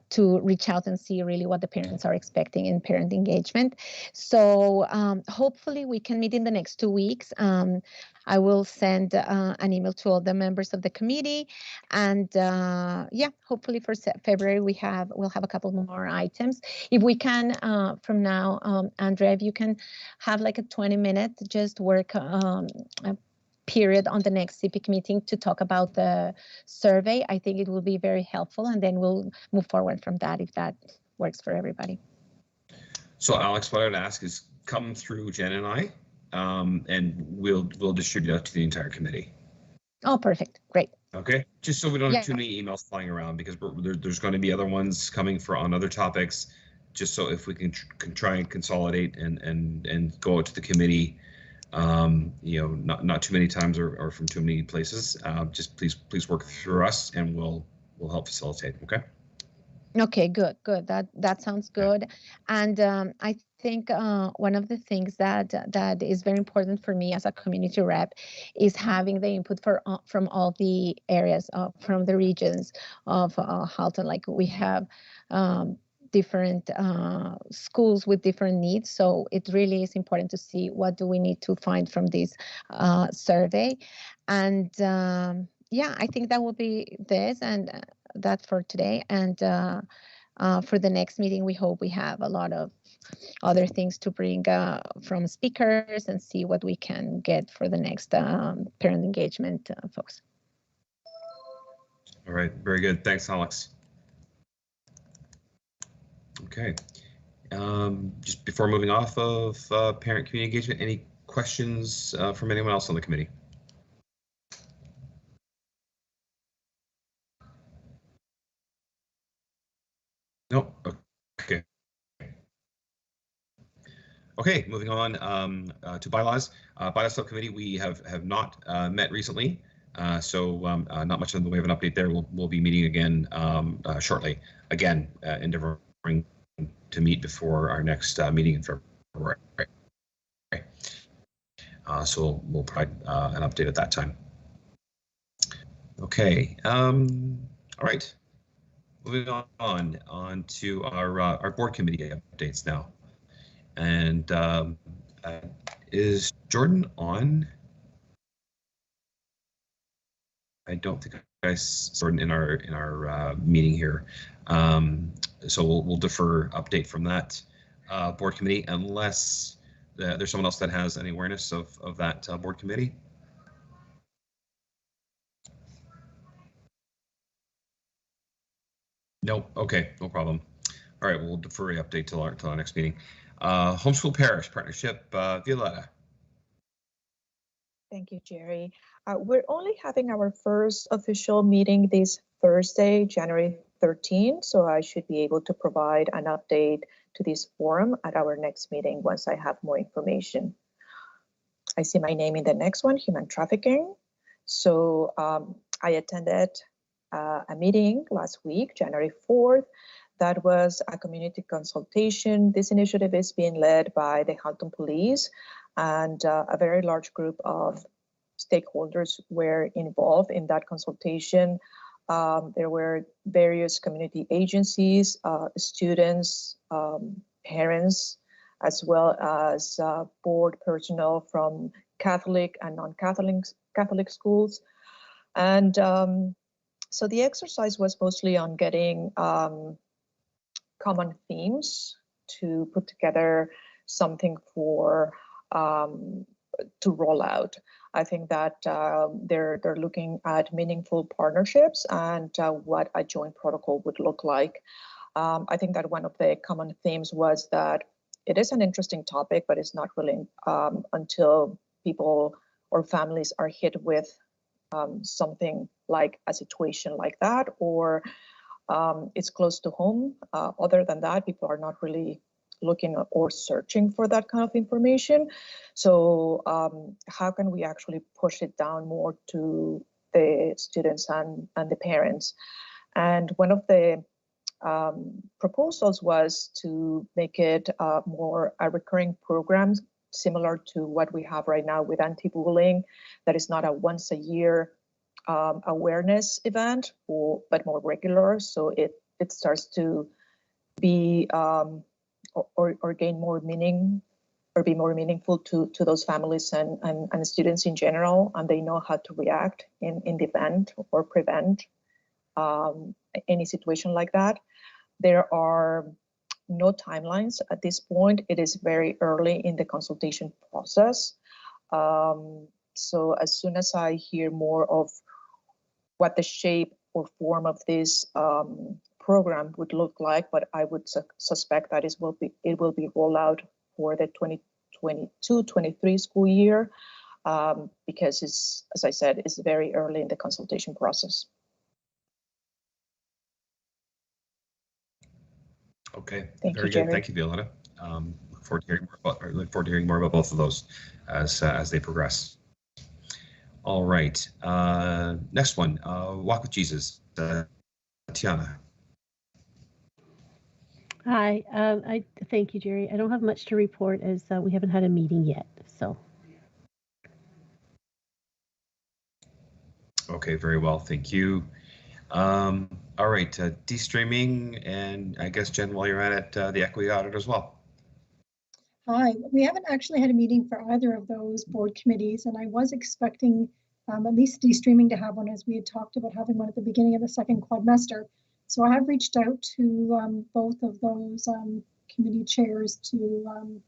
to reach out and see really what the parents are expecting in parent engagement. So hopefully we can meet in the next 2 weeks. I will send an email to all the members of the committee, and yeah, hopefully for February we'll have a couple more items. If we can, from now, Andrea, if you can have like a 20-minute just work period on the next CPIC meeting to talk about the survey, I think it will be very helpful, and then we'll move forward from that if that works for everybody.
So Alex, what I would ask is come through Jen and I, and we'll distribute that to the entire committee.
Oh, perfect. Great.
Okay, just so we don't have too many emails flying around, because there's going to be other ones coming on other topics. Just so if we can try and consolidate and go out to the committee, you know, not too many times or from too many places. Just please work through us, and we'll help facilitate. Okay.
Okay, good. That sounds good. And I think one of the things that is very important for me as a community rep is having the input from all the areas, from the regions of Halton. Like we have different schools with different needs, so it really is important to see what do we need to find from this survey. And yeah, I think that will be this, and that for today. And for the next meeting, we hope we have a lot of other things to bring from speakers and see what we can get for the next parent engagement folks.
All right, very good. Thanks, Alex. Okay, just before moving off of parent community engagement, any questions from anyone else on the committee? No. Okay. Okay, moving on to bylaws. Bylaws subcommittee, we have not met recently, so not much in the way of an update there. We'll be meeting again shortly. Again, endeavoring to meet before our next meeting in February. So we'll provide an update at that time. Okay. All right. Moving on to our board committee updates now. And is Jordan on? I don't think I saw Jordan in our meeting here. So we'll defer update from that board committee unless there's someone else that has any awareness of that board committee. No, okay, no problem. All right, we'll defer the update till our next meeting. Homeschool Parish Partnership, Violetta.
Thank you, Jerry. We're only having our first official meeting this Thursday, January 13th, so I should be able to provide an update to this forum at our next meeting once I have more information. I see my name in the next one, human trafficking. So I attended a meeting last week, January 4th. That was a community consultation. This initiative is being led by the Halton Police, and a very large group of stakeholders were involved in that consultation. There were various community agencies, students, parents, as well as board personnel from Catholic and non-Catholic schools. And so the exercise was mostly on getting common themes to put together something for to roll out. I think that they're looking at meaningful partnerships and what a joint protocol would look like. I think that one of the common themes was that it is an interesting topic, but it's not really until people or families are hit with something like a situation like that, or it's close to home. Other than that, people are not really looking or searching for that kind of information. So how can we actually push it down more to the students and the parents? And one of the proposals was to make it more a recurring program, similar to what we have right now with anti-bullying, that is not a once a year awareness event, but more regular. So it starts to be or gain more meaning or be more meaningful to those families and students in general, and they know how to react in the event or prevent any situation like that. There are no timelines at this point. It is very early in the consultation process. So as soon as I hear more of what the shape or form of this program would look like, but I would suspect that it will be rolled out for the 2022-23 school year, because it's, as I said, it's very early in the consultation process.
Okay,
Thank
very
you,
good.
Jerry.
Thank you, Violetta. Look forward to hearing more about both of those as they progress. All right, next one, Walk with Jesus, Tiana.
Hi, I thank you, Jerry. I don't have much to report as we haven't had a meeting yet, so.
Okay, very well, thank you. All right, de-streaming, and I guess, Jen, while you're at it, the equity audit as well.
Hi, we haven't actually had a meeting for either of those board committees, and I was expecting at least de-streaming to have one, as we had talked about having one at the beginning of the second quadmester. So I have reached out to both of those committee chairs to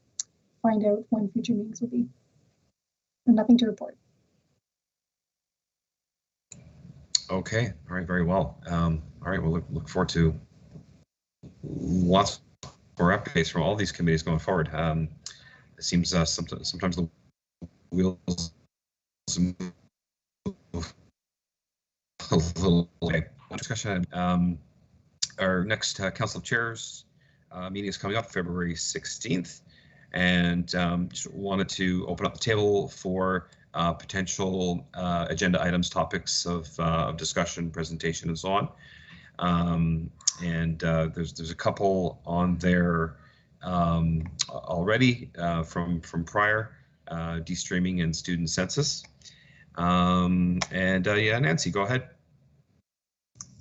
find out when future meetings will be. And nothing to report.
Okay, all right, very well. All right, we'll look forward to lots more updates from all these committees going forward. It seems sometimes the wheels move a little away. Discussion. Our next council chairs meeting is coming up February 16th, and just wanted to open up the table for potential agenda items, topics of discussion, presentation, and so on. There's a couple on there already from prior, de-streaming and student census. Yeah, Nancy, go ahead.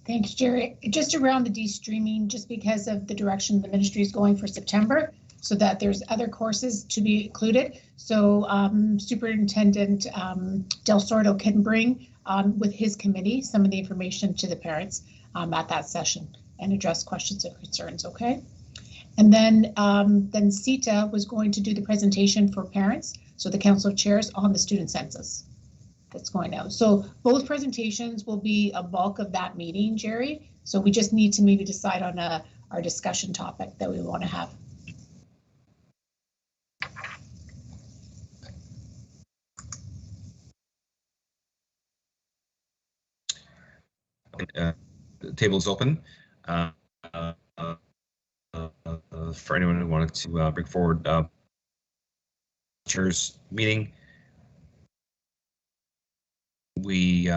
Thanks, Jerry. Just around the de-streaming, just because of the direction the ministry is going for September, so that there's other courses to be included. So Superintendent Del Sordo can bring with his committee some of the information to the parents at that session and address questions and concerns, okay? And then CETA was going to do the presentation for parents, so the council of chairs on the student census that's going out. So both presentations will be a bulk of that meeting, Jerry. So we just need to maybe decide on our discussion topic that we want to have.
The table is open for anyone who wanted to bring forward chairs meeting. We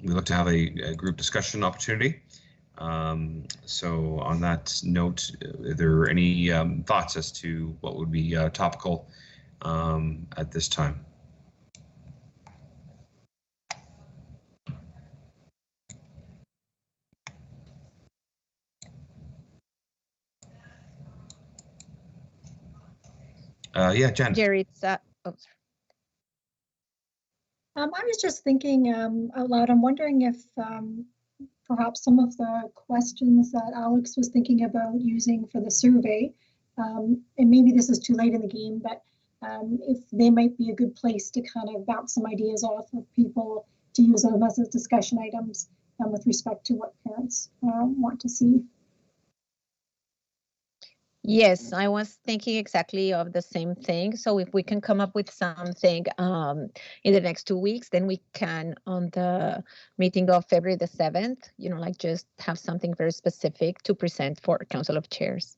look to have a group discussion opportunity. So on that note, are there any thoughts as to what would be topical at this time? Yeah, Jen.
Jerry, it's
I was just thinking out loud. I'm wondering if perhaps some of the questions that Alex was thinking about using for the survey, and maybe this is too late in the game, but if they might be a good place to kind of bounce some ideas off of people to use them as discussion items with respect to what parents want to see.
Yes, I was thinking exactly of the same thing. So if we can come up with something in the next 2 weeks, then we can, on the meeting of February the 7th, you know, like just have something very specific to present for Council of Chairs.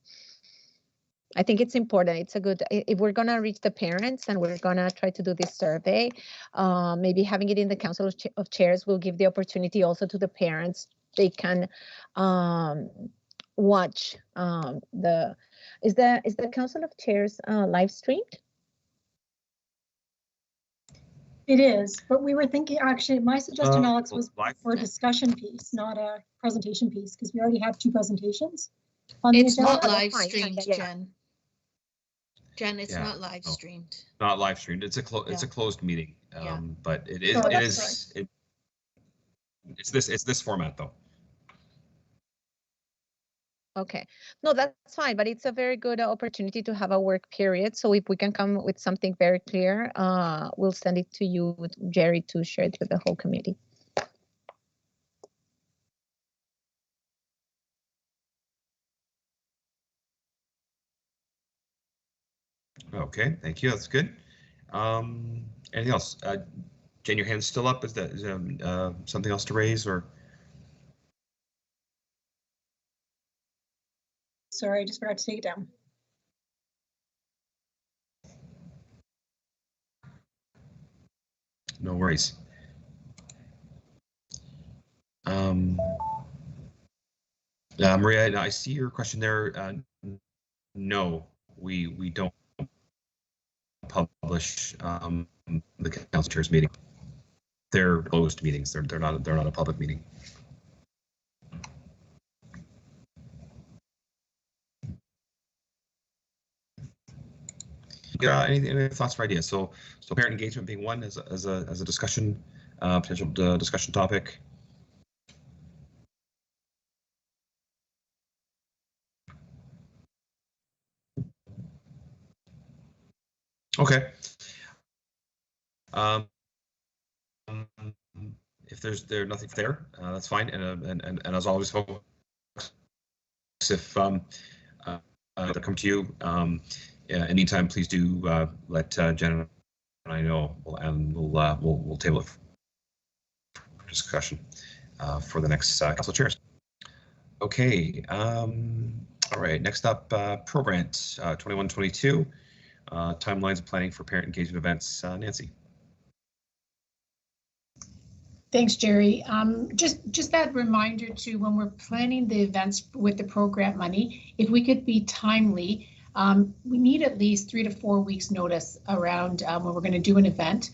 I think it's important. It's a good, if we're going to reach the parents and we're going to try to do this survey, maybe having it in the Council of Chairs will give the opportunity also to the parents. They can watch is the Council of Chairs live streamed?
It is, but we were thinking, actually, my suggestion, Alex, was for a discussion piece, not a presentation piece, because we already have 2 presentations on the agenda.
It's not live streamed, Jen. Jen, it's not live streamed.
Not live streamed. It's a closed meeting. But it's this format though.
Okay, no, that's fine, but it's a very good opportunity to have a work period. So if we can come with something very clear, we'll send it to you, Jerry, to share it with the whole committee.
Okay, thank you. That's good. Anything else? Jen, your hand's still up. Is something else to raise or?
Sorry, I just forgot to take it down.
No worries. Maria, I see your question there. No, we don't publish the council chairs meeting. They're closed meetings. They're not a public meeting. Any thoughts or ideas? So parent engagement being one as a discussion, potential discussion topic. Okay. If there's nothing there, that's fine. And as always, folks, if they come to you anytime, please do let Jen and I know, and we'll table it for discussion for the next council chairs. Okay. All right. Next up, ProGrant 21-22. Timelines of planning for parent engagement events. Nancy.
Thanks, Jerry. Just that reminder too, when we're planning the events with the program money, if we could be timely, we need at least 3 to 4 weeks notice around when we're going to do an event.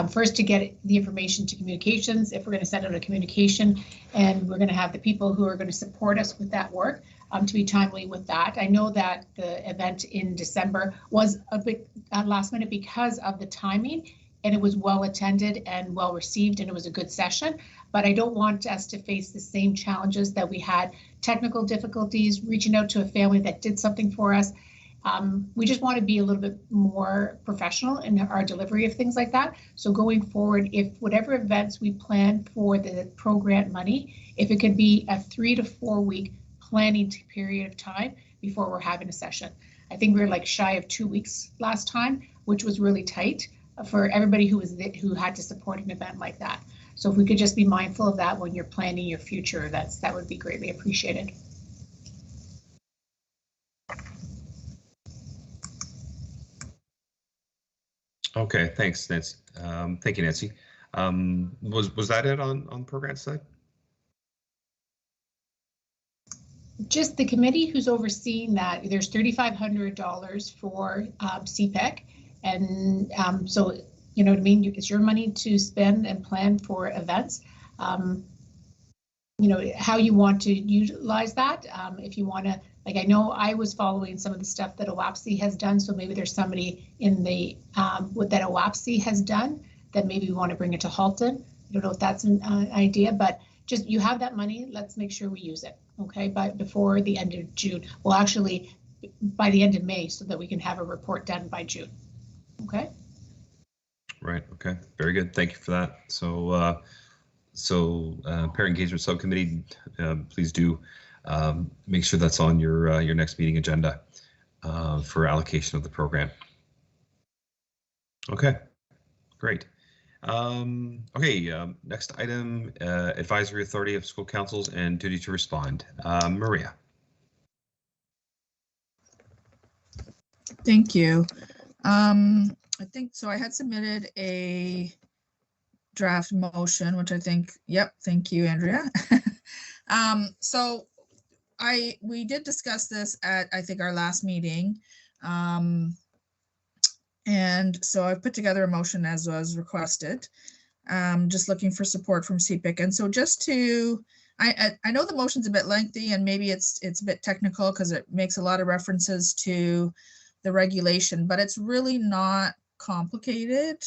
First, to get the information to communications, if we're going to send out a communication, and we're going to have the people who are going to support us with that work to be timely with that. I know that the event in December was a bit last minute because of the timing, and it was well attended and well received, and it was a good session. But I don't want us to face the same challenges that we had, technical difficulties, reaching out to a family that did something for us. We just want to be a little bit more professional in our delivery of things like that. So going forward, if whatever events we plan for the ProGrant money, if it could be a 3 to 4 week planning period of time before we're having a session. I think we were like shy of 2 weeks last time, which was really tight for everybody who had to support an event like that. So if we could just be mindful of that when you're planning your future, that would be greatly appreciated.
Okay, thanks, Nancy. Thank you, Nancy. Was that it on program side?
Just the committee who's overseeing that, there's $3,500 for CPIC. And so, you know what I mean? It's your money to spend and plan for events. You know, how you want to utilize that. If you want to, like, I know I was following some of the stuff that OAPSI has done. So maybe there's somebody in the, what that OAPSI has done that maybe we want to bring it to Halton. I don't know if that's an idea, but just you have that money. Let's make sure we use it. Okay, before the end of June. Well, actually, by the end of May, so that we can have a report done by June. Okay.
Right. Okay. Very good. Thank you for that. So, Parent Engagement Subcommittee, please do make sure that's on your next meeting agenda for allocation of the program. Okay. Great. Okay, next item, Advisory Authority of School Councils and duty to respond. Maria.
Thank you. I think so. I had submitted a draft motion, which I think, yep, thank you, Andrea. So we did discuss this at, I think, our last meeting. And so I've put together a motion as was requested, just looking for support from CPIC. And so just to, I know the motion's a bit lengthy and maybe it's a bit technical because it makes a lot of references to the regulation, but it's really not complicated.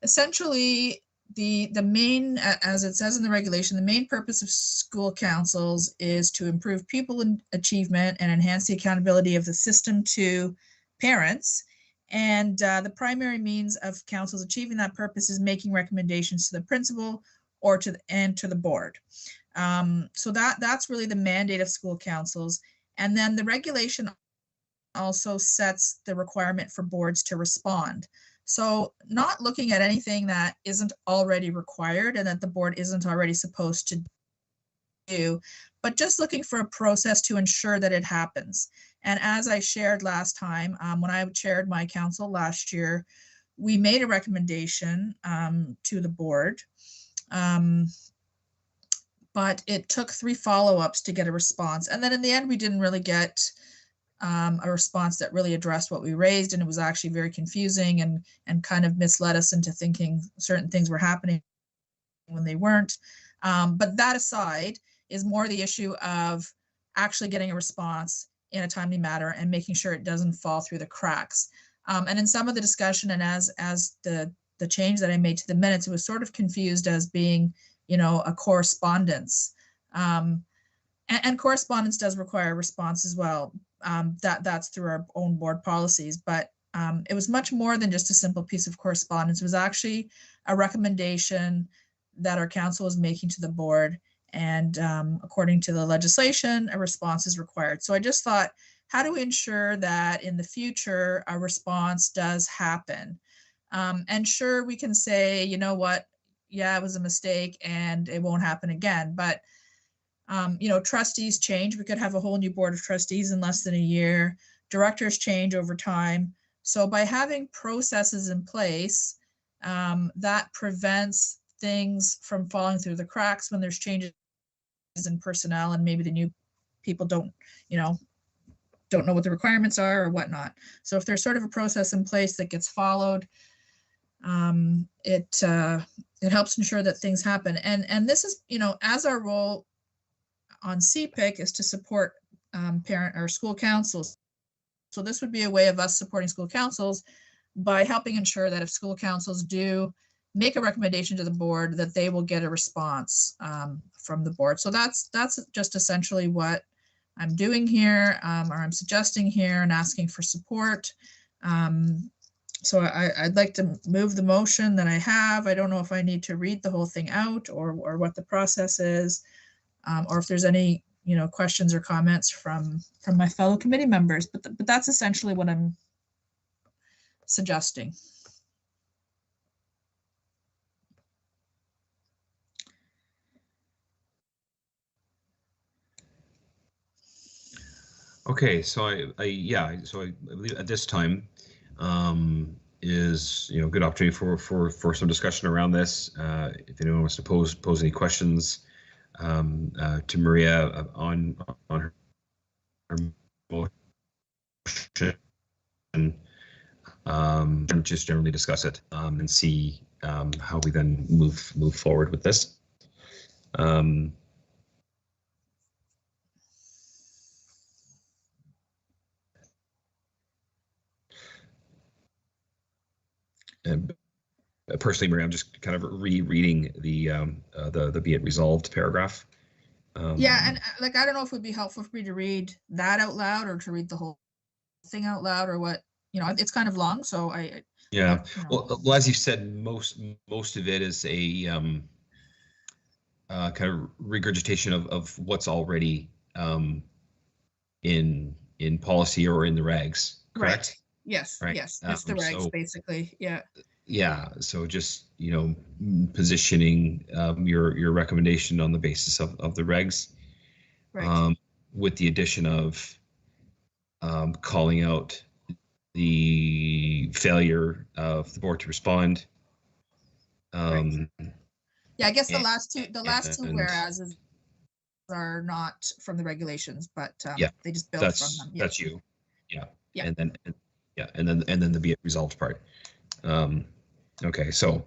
Essentially, the main, as it says in the regulation, the main purpose of school councils is to improve pupil achievement and enhance the accountability of the system to parents. And the primary means of councils achieving that purpose is making recommendations to the principal or to the board. So that's really the mandate of school councils. And then the regulation also sets the requirement for boards to respond. So not looking at anything that isn't already required and that the board isn't already supposed to do, but just looking for a process to ensure that it happens. And as I shared last time, when I chaired my council last year, we made a recommendation to the board, but it took 3 follow-ups to get a response. And then in the end, we didn't really get a response that really addressed what we raised, and it was actually very confusing and kind of misled us into thinking certain things were happening when they weren't. But that aside is more the issue of actually getting a response in a timely manner and making sure it doesn't fall through the cracks. And in some of the discussion and as the change that I made to the minutes, it was sort of confused as being, you know, a correspondence. And correspondence does require a response as well. That's through our own board policies, but it was much more than just a simple piece of correspondence. It was actually a recommendation that our council was making to the board. And according to the legislation, a response is required. So I just thought, how do we ensure that in the future a response does happen? And sure, we can say, you know what, yeah, it was a mistake and it won't happen again. But, you know, trustees change. We could have a whole new board of trustees in less than a year. Directors change over time. So by having processes in place, that prevents things from falling through the cracks when there's changes in personnel and maybe the new people don't know what the requirements are or whatnot. So if there's sort of a process in place that gets followed, it helps ensure that things happen. And this is, you know, as our role on CPIC is to support parent or school councils. So this would be a way of us supporting school councils by helping ensure that if school councils do make a recommendation to the board, that they will get a response from the board. So that's just essentially what I'm doing here, or I'm suggesting here and asking for support. So I'd like to move the motion that I have. I don't know if I need to read the whole thing out or what the process is, or if there's any, you know, questions or comments from my fellow committee members, but that's essentially what I'm suggesting.
Okay, so I believe at this time is good opportunity for some discussion around this. If anyone wants to pose any questions to Maria on her motion, and just generally discuss it and see how we then move forward with this. And personally, Maria, I'm just kind of rereading the be it resolved paragraph.
Yeah, and like I don't know if it would be helpful for me to read that out loud or to read the whole thing out loud or what. It's kind of long, so
yeah. Well, as you said, most of it is a kind of regurgitation of what's already in policy or in the regs. Correct?
Right. Yes.
Right.
Yes. It's the regs,
so,
basically. Yeah.
Yeah. So just positioning your recommendation on the basis of the regs,
right.
With the addition of calling out the failure of the board to respond.
Right. Yeah, I guess the last two whereases are not from the regulations, but
yeah,
they just build from them.
Yeah. That's you. Yeah.
Yeah.
And then the be it resolved part. Okay, so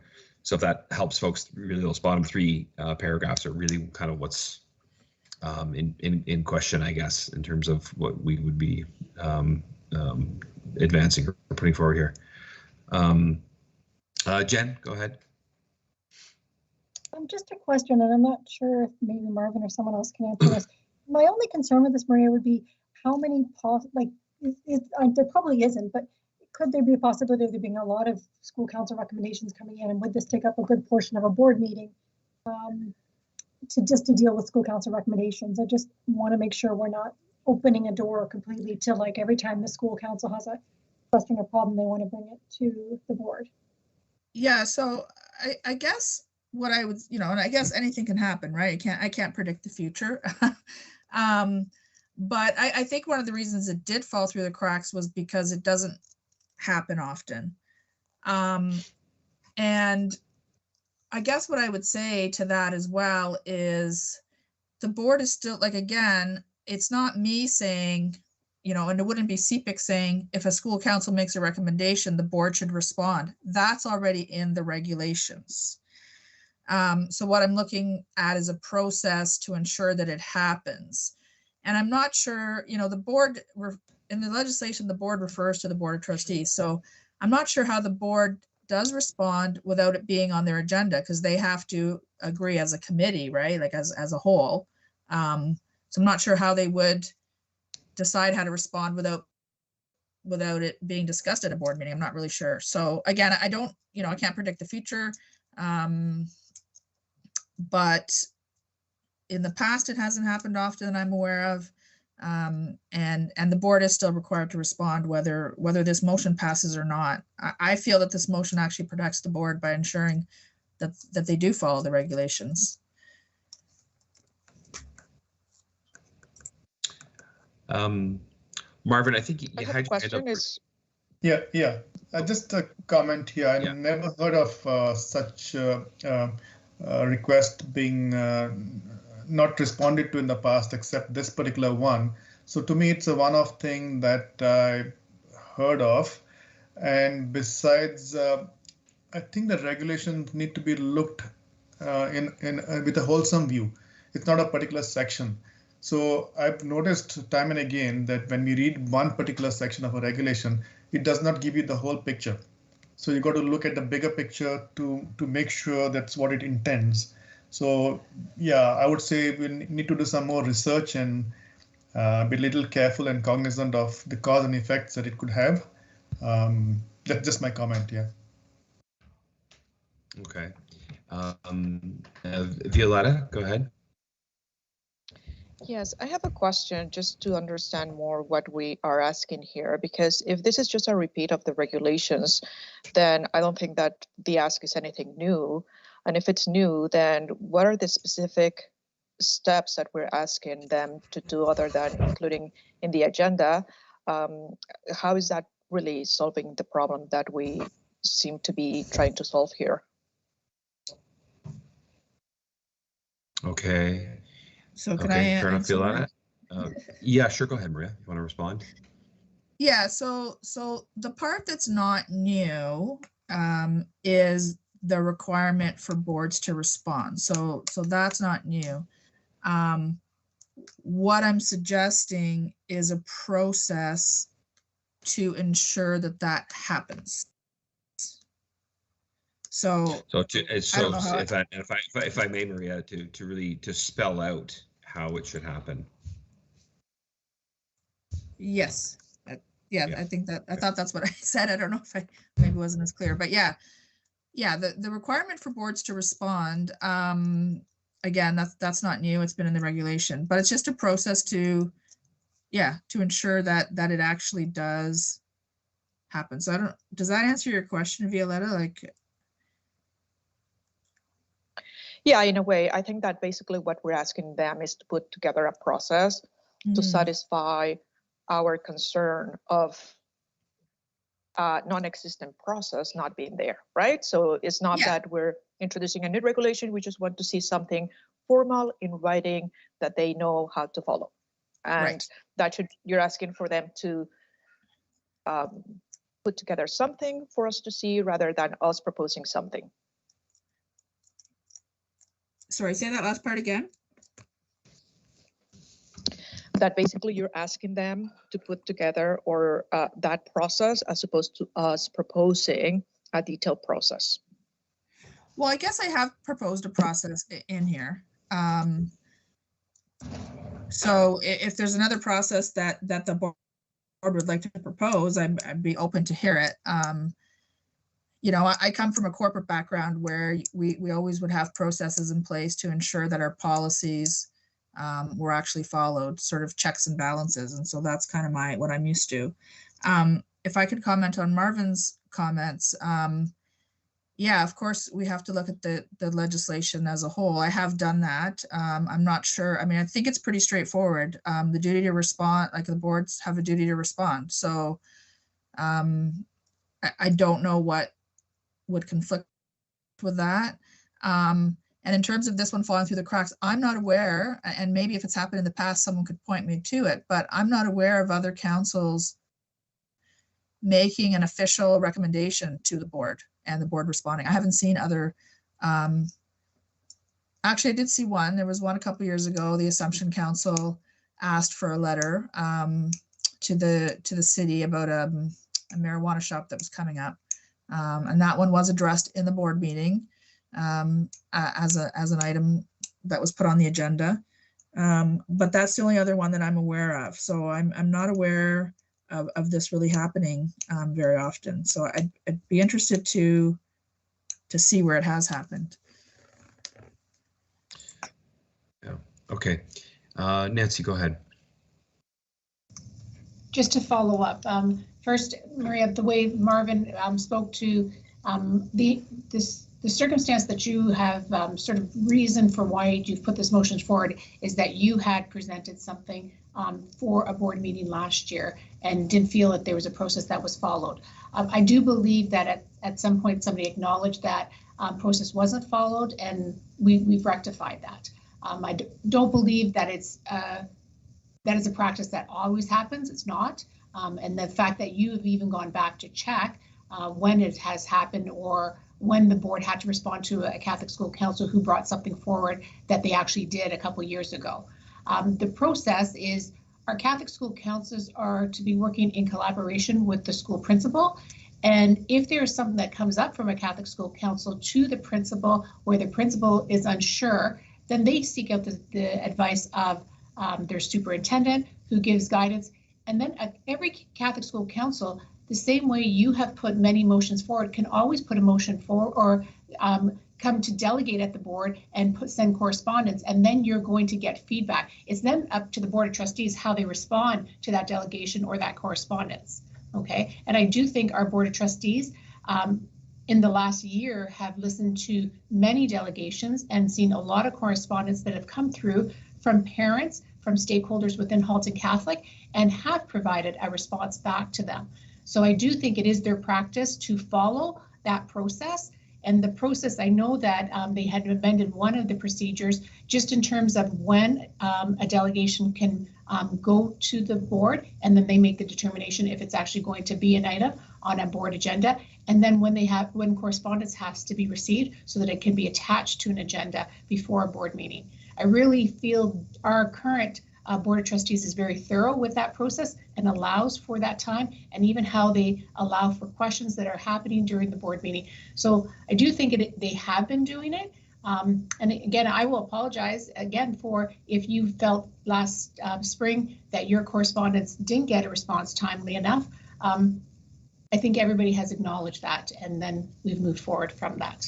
if that helps folks, really those bottom three paragraphs are really kind of what's in question, I guess, in terms of what we would be advancing or putting forward here. Jen, go ahead.
Just a question, and I'm not sure if maybe Marvin or someone else can answer this. My only concern with this, Maria, would be how many there probably isn't, but could there be a possibility of there being a lot of school council recommendations coming in, and would this take up a good portion of a board meeting to deal with school council recommendations? I just want to make sure we're not opening a door completely to like every time the school council has a question or problem, they want to bring it to the board.
Yeah, so I guess what I would, and I guess anything can happen, right? I can't predict the future. But I think one of the reasons it did fall through the cracks was because it doesn't happen often. And I guess what I would say to that as well is the board is still, like, again, it's not me saying, and it wouldn't be CPIC saying if a school council makes a recommendation, the board should respond. That's already in the regulations. So what I'm looking at is a process to ensure that it happens. And I'm not sure, the board, in the legislation, the board refers to the Board of Trustees. So I'm not sure how the board does respond without it being on their agenda, because they have to agree as a committee, right? Like as a whole. So I'm not sure how they would decide how to respond without it being discussed at a board meeting. I'm not really sure. So again, I don't, I can't predict the future. But in the past, it hasn't happened often that I'm aware of. And the board is still required to respond whether this motion passes or not. I feel that this motion actually protects the board by ensuring that they do follow the regulations.
Marvin, I think you
had your hand up.
Yeah. Just a comment here. I never heard of such request being not responded to in the past, except this particular one. So to me, it's a one-off thing that I heard of. And besides, I think the regulations need to be looked with a wholesome view. It's not a particular section. So I've noticed time and again that when we read one particular section of a regulation, it does not give you the whole picture. So you got to look at the bigger picture to make sure that's what it intends. So yeah, I would say we need to do some more research and be a little careful and cognizant of the cause and effects that it could have. That's just my comment, yeah.
Okay. Violetta, go ahead.
Yes, I have a question just to understand more what we are asking here, because if this is just a repeat of the regulations, then I don't think that the ask is anything new. And if it's new, then what are the specific steps that we're asking them to do other than including in the agenda, how is that really solving the problem that we seem to be trying to solve here?
Okay.
So can
okay,
I
fair enough,
answer
Violetta?
that?
Yeah, sure. Go ahead, Maria. You want to respond?
Yeah, so the part that's not new is the requirement for boards to respond. So that's not new. What I'm suggesting is a process to ensure that that happens. So
if I may, Maria, to really spell out how it should happen.
Yes. Yeah, I think that I thought that's what I said. I don't know if I maybe wasn't as clear, but yeah, the requirement for boards to respond. Again, that's not new. It's been in the regulation, but it's just a process to ensure that it actually does happen. So does that answer your question, Violetta? Like,
yeah, in a way, I think that basically what we're asking them is to put together a process to satisfy our concern of non-existent process not being there, right? So it's not that we're introducing a new regulation. We just want to see something formal in writing that they know how to follow. And you're asking for them to put together something for us to see rather than us proposing something.
Sorry, say that last part again.
That basically you're asking them to put together or that process as opposed to us proposing a detailed process.
Well, I guess I have proposed a process in here. So if there's another process that the board would like to propose, I'd be open to hear it. You know, I come from a corporate background where we always would have processes in place to ensure that our policies were actually followed, sort of checks and balances. And so that's kind of what I'm used to. If I could comment on Marvin's comments, yeah, of course, we have to look at the legislation as a whole. I have done that. I'm not sure. I mean, I think it's pretty straightforward. The duty to respond, like the boards have a duty to respond. So I don't know what would conflict with that. And in terms of this one falling through the cracks, I'm not aware, and maybe if it's happened in the past, someone could point me to it, but I'm not aware of other councils making an official recommendation to the board and the board responding. I haven't seen other, actually I did see one. There was one a couple years ago. The Assumption Council asked for a letter to the city about a marijuana shop that was coming up. And that one was addressed in the board meeting as an item that was put on the agenda. But that's the only other one that I'm aware of. So I'm not aware of this really happening very often. So I'd be interested to see where it has happened.
Yeah. Okay. Nancy, go ahead.
Just to follow up, first, Maria, the way Marvin spoke to the circumstance that you have sort of reason for why you've put this motion forward is that you had presented something for a board meeting last year and didn't feel that there was a process that was followed. I do believe that at some point somebody acknowledged that process wasn't followed, and we've rectified that. I don't believe that that is a practice that always happens. It's not. And the fact that you have even gone back to check when it has happened or when the board had to respond to a Catholic school council who brought something forward that they actually did a couple years ago. The process is our Catholic school councils are to be working in collaboration with the school principal. And if there is something that comes up from a Catholic school council to the principal where the principal is unsure, then they seek out the advice of their superintendent who gives guidance. And then at every Catholic school council, the same way you have put many motions forward, can always put a motion forward or come to delegate at the board and send correspondence, and then you're going to get feedback. It's then up to the Board of Trustees how they respond to that delegation or that correspondence. Okay, and I do think our Board of Trustees, in the last year have listened to many delegations and seen a lot of correspondence that have come through from parents, from stakeholders within Halton Catholic, and have provided a response back to them. So I do think it is their practice to follow that process. And the process, I know that they had amended one of the procedures just in terms of when a delegation can go to the board, and then they make the determination if it's actually going to be an item on a board agenda. And then when correspondence has to be received so that it can be attached to an agenda before a board meeting. I really feel our current Board of Trustees is very thorough with that process and allows for that time, and even how they allow for questions that are happening during the board meeting. So I do think they have been doing it. And again, I will apologize again for if you felt last spring that your correspondence didn't get a response timely enough. I think everybody has acknowledged that, and then we've moved forward from that.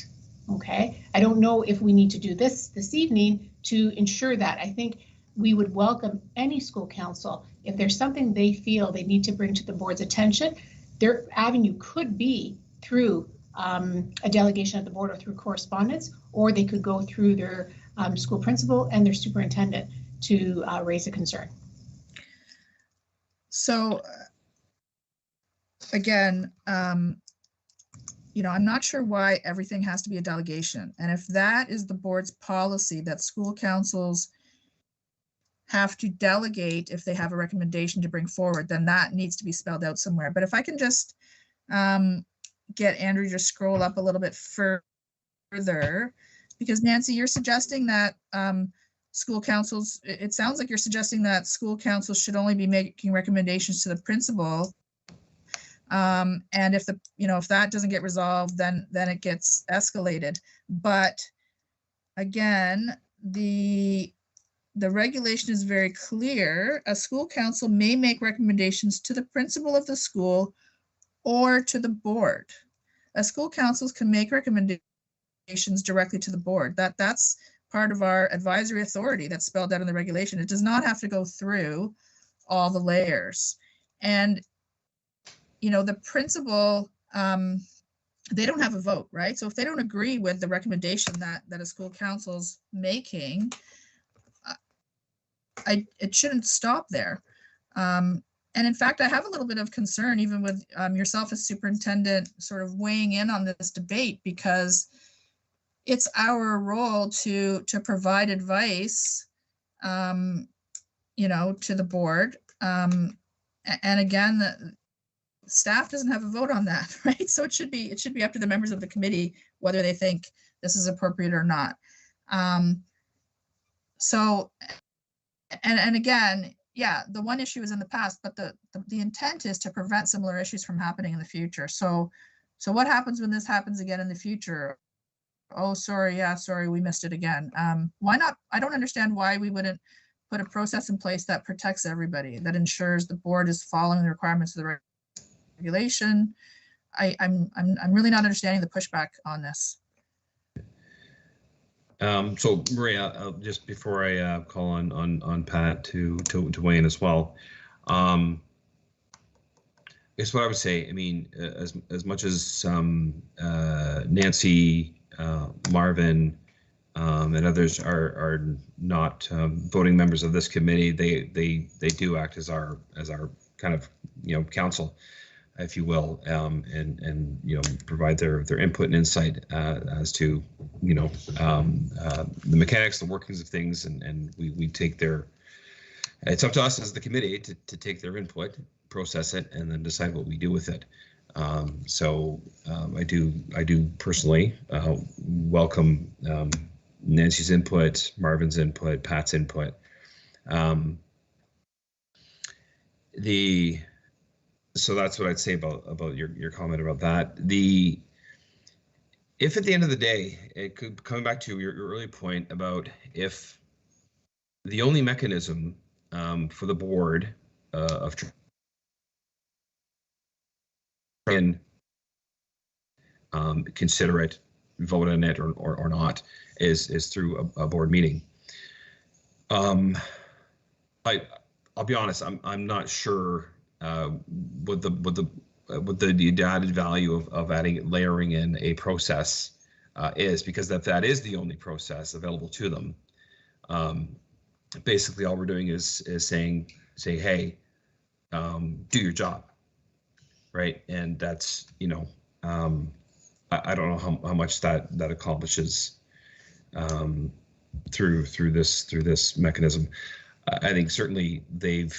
Okay, I don't know if we need to do this evening to ensure that. I think we would welcome any school council, if there's something they feel they need to bring to the board's attention, their avenue could be through a delegation at the board or through correspondence, or they could go through their school principal and their superintendent to raise a concern.
So again, you know, I'm not sure why everything has to be a delegation. And if that is the board's policy, that school councils have to delegate if they have a recommendation to bring forward, then that needs to be spelled out somewhere. But if I can just get Andrew to scroll up a little bit further, because Nancy, you're suggesting that school councils, it sounds like you're suggesting that school councils should only be making recommendations to the principal. And if if that doesn't get resolved, then it gets escalated. But again, the regulation is very clear. A school council may make recommendations to the principal of the school or to the board. A school councils can make recommendations directly to the board. That's part of our advisory authority that's spelled out in the regulation. It does not have to go through all the layers. And the principal, they don't have a vote, right? So if they don't agree with the recommendation that a school council's making, it shouldn't stop there. And in fact, I have a little bit of concern even with yourself as superintendent sort of weighing in on this debate, because it's our role to provide advice, to the board. And again, the staff doesn't have a vote on that, right? So it should be up to the members of the committee whether they think this is appropriate or not. And again, yeah, the one issue is in the past, but the intent is to prevent similar issues from happening in the future. So what happens when this happens again in the future? Oh, sorry, we missed it again. Why not? I don't understand why we wouldn't put a process in place that protects everybody, that ensures the board is following the requirements of the regulation. I'm really not understanding the pushback on this.
So Maria, just before I call on Pat to weigh in as well, I guess what I would say, I mean, as much as Nancy, Marvin, and others are not voting members of this committee, they do act as our kind of council, if you will, and provide their input and insight as to the mechanics, the workings of things, and we take their. It's up to us as the committee to take their input, process it, and then decide what we do with it. So I do personally welcome Nancy's input, Marvin's input, Pat's input. So that's what I'd say about your comment about that. If at the end of the day, it could come back to your earlier point about if the only mechanism for the board of consider it, vote on it or not is through a board meeting. I'll be honest, I'm not sure what the what the added value of layering in a process is, because that is the only process available to them. Basically, all we're doing is say, hey, do your job, right? And that's, you know, I don't know how much that accomplishes through this mechanism. I think certainly they've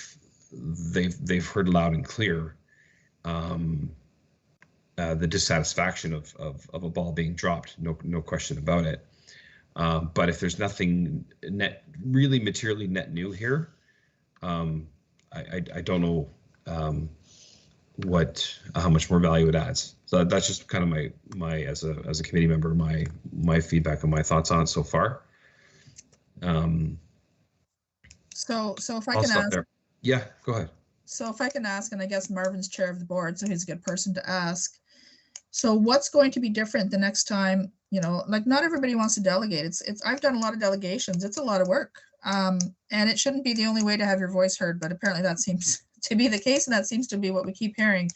heard loud and clear the dissatisfaction of a ball being dropped, no question about it. But if there's nothing really materially net new here, I don't know how much more value it adds. So that's just kind of my as a committee member, my feedback and my thoughts on it so far.
So if I
I'll
can
stop
ask.
there. Yeah, go ahead.
So if I can ask, and I guess Marvin's chair of the board, so he's a good person to ask. So what's going to be different the next time? You know, like, not everybody wants to delegate. I've done a lot of delegations. It's a lot of work. And it shouldn't be the only way to have your voice heard, but apparently that seems to be the case, and that seems to be what we keep hearing.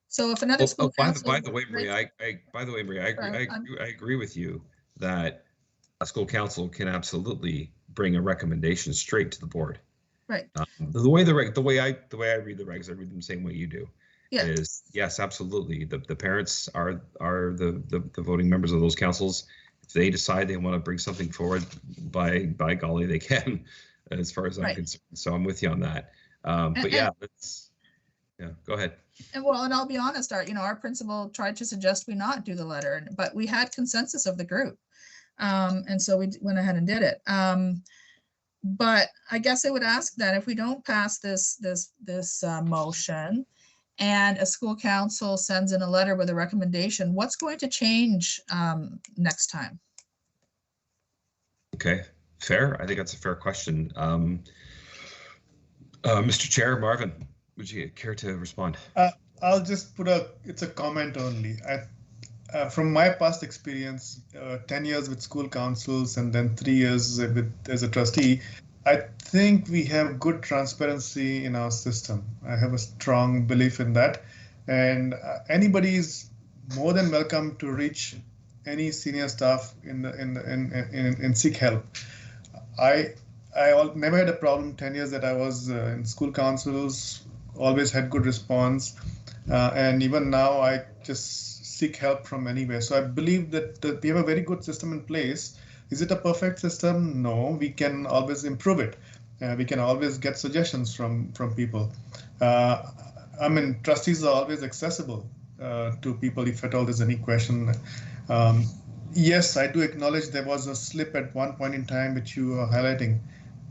So if another school council,
by the way, Maria, I agree with you that a school council can absolutely bring a recommendation straight to the board.
Right.
The way I read the regs, I read them the same way you do.
Yeah.
Is yes, absolutely. The parents are the voting members of those councils. If they decide they want to bring something forward, by golly, they can, as far as I'm concerned. So I'm with you on that. But yeah, go ahead.
And I'll be honest, our principal tried to suggest we not do the letter, but we had consensus of the group. And so we went ahead and did it. But I guess I would ask that if we don't pass this motion and a school council sends in a letter with a recommendation, what's going to change next time?
Okay, fair. I think that's a fair question. Mr. Chair, Marvin, would you care to respond?
I'll just it's a comment only. From my past experience, 10 years with school councils and then 3 years as a trustee, I think we have good transparency in our system. I have a strong belief in that, and anybody is more than welcome to reach any senior staff in seek help. I never had a problem 10 years that I was in school councils. Always had good response, and even now I just seek help from anywhere. So I believe that we have a very good system in place. Is it a perfect system? No, we can always improve it. We can always get suggestions from people. I mean, trustees are always accessible to people if at all there's any question. Yes, I do acknowledge there was a slip at one point in time, which you are highlighting.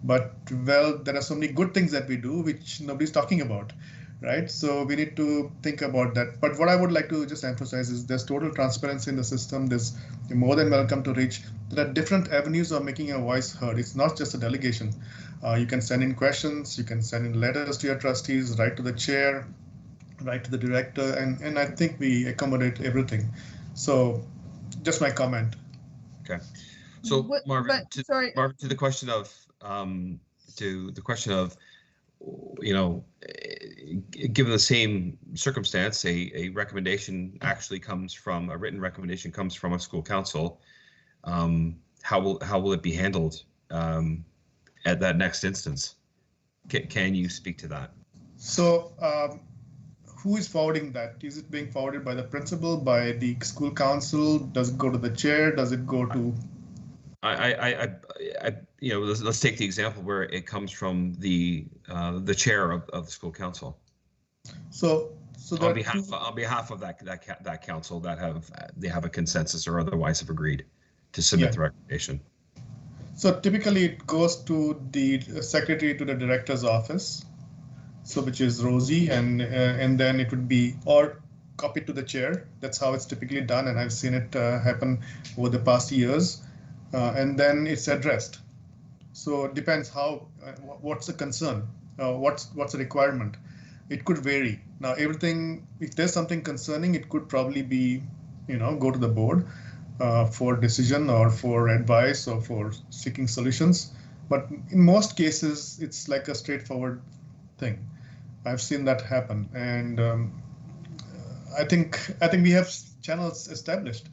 But, well, there are so many good things that we do, which nobody's talking about, right? So we need to think about that. But what I would like to just emphasize is there's total transparency in the system. You're more than welcome to reach. There are different avenues of making your voice heard. It's not just a delegation. You can send in questions, you can send in letters to your trustees, write to the chair, write to the director, and I think we accommodate everything. So just my comment.
Okay. So Marvin, to the question of you know, given the same circumstance, a recommendation actually comes from a written recommendation comes from a school council. How will it be handled at that next instance? Can you speak to that? So
who is forwarding that? Is it being forwarded by the principal, by the school council? Does it go to the chair? Does it go to?
You know, let's take the example where it comes from the chair of the school council.
So
on behalf of that council they have a consensus or otherwise have agreed to submit the recommendation.
So typically it goes to the secretary to the director's office, so which is Rosie, and then it would be or copied to the chair. That's how it's typically done, and I've seen it happen over the past years. And then it's addressed. So it depends what's the concern, what's the requirement. It could vary. Now everything, if there's something concerning, it could probably be, go to the board for decision or for advice or for seeking solutions. But in most cases, it's like a straightforward thing. I've seen that happen, and I think we have channels established.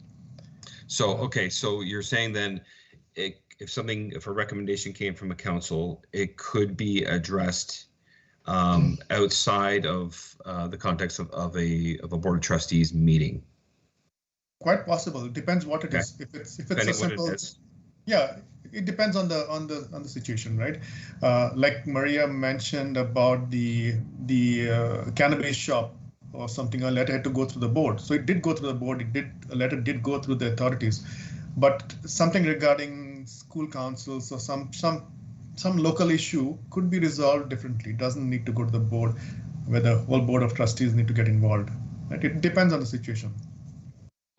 So, okay, so you're saying then, if a recommendation came from a council, it could be addressed outside of the context of a board of trustees meeting.
Quite possible. It depends what it is. If it's a simple, yeah, it depends on the situation, right? Like Maria mentioned about the cannabis shop or something, a letter had to go through the board. So it did go through the board. A letter did go through the authorities, but something regarding school councils or some local issue could be resolved differently. It doesn't need to go to the board where the whole board of trustees need to get involved. Right? It depends on the situation.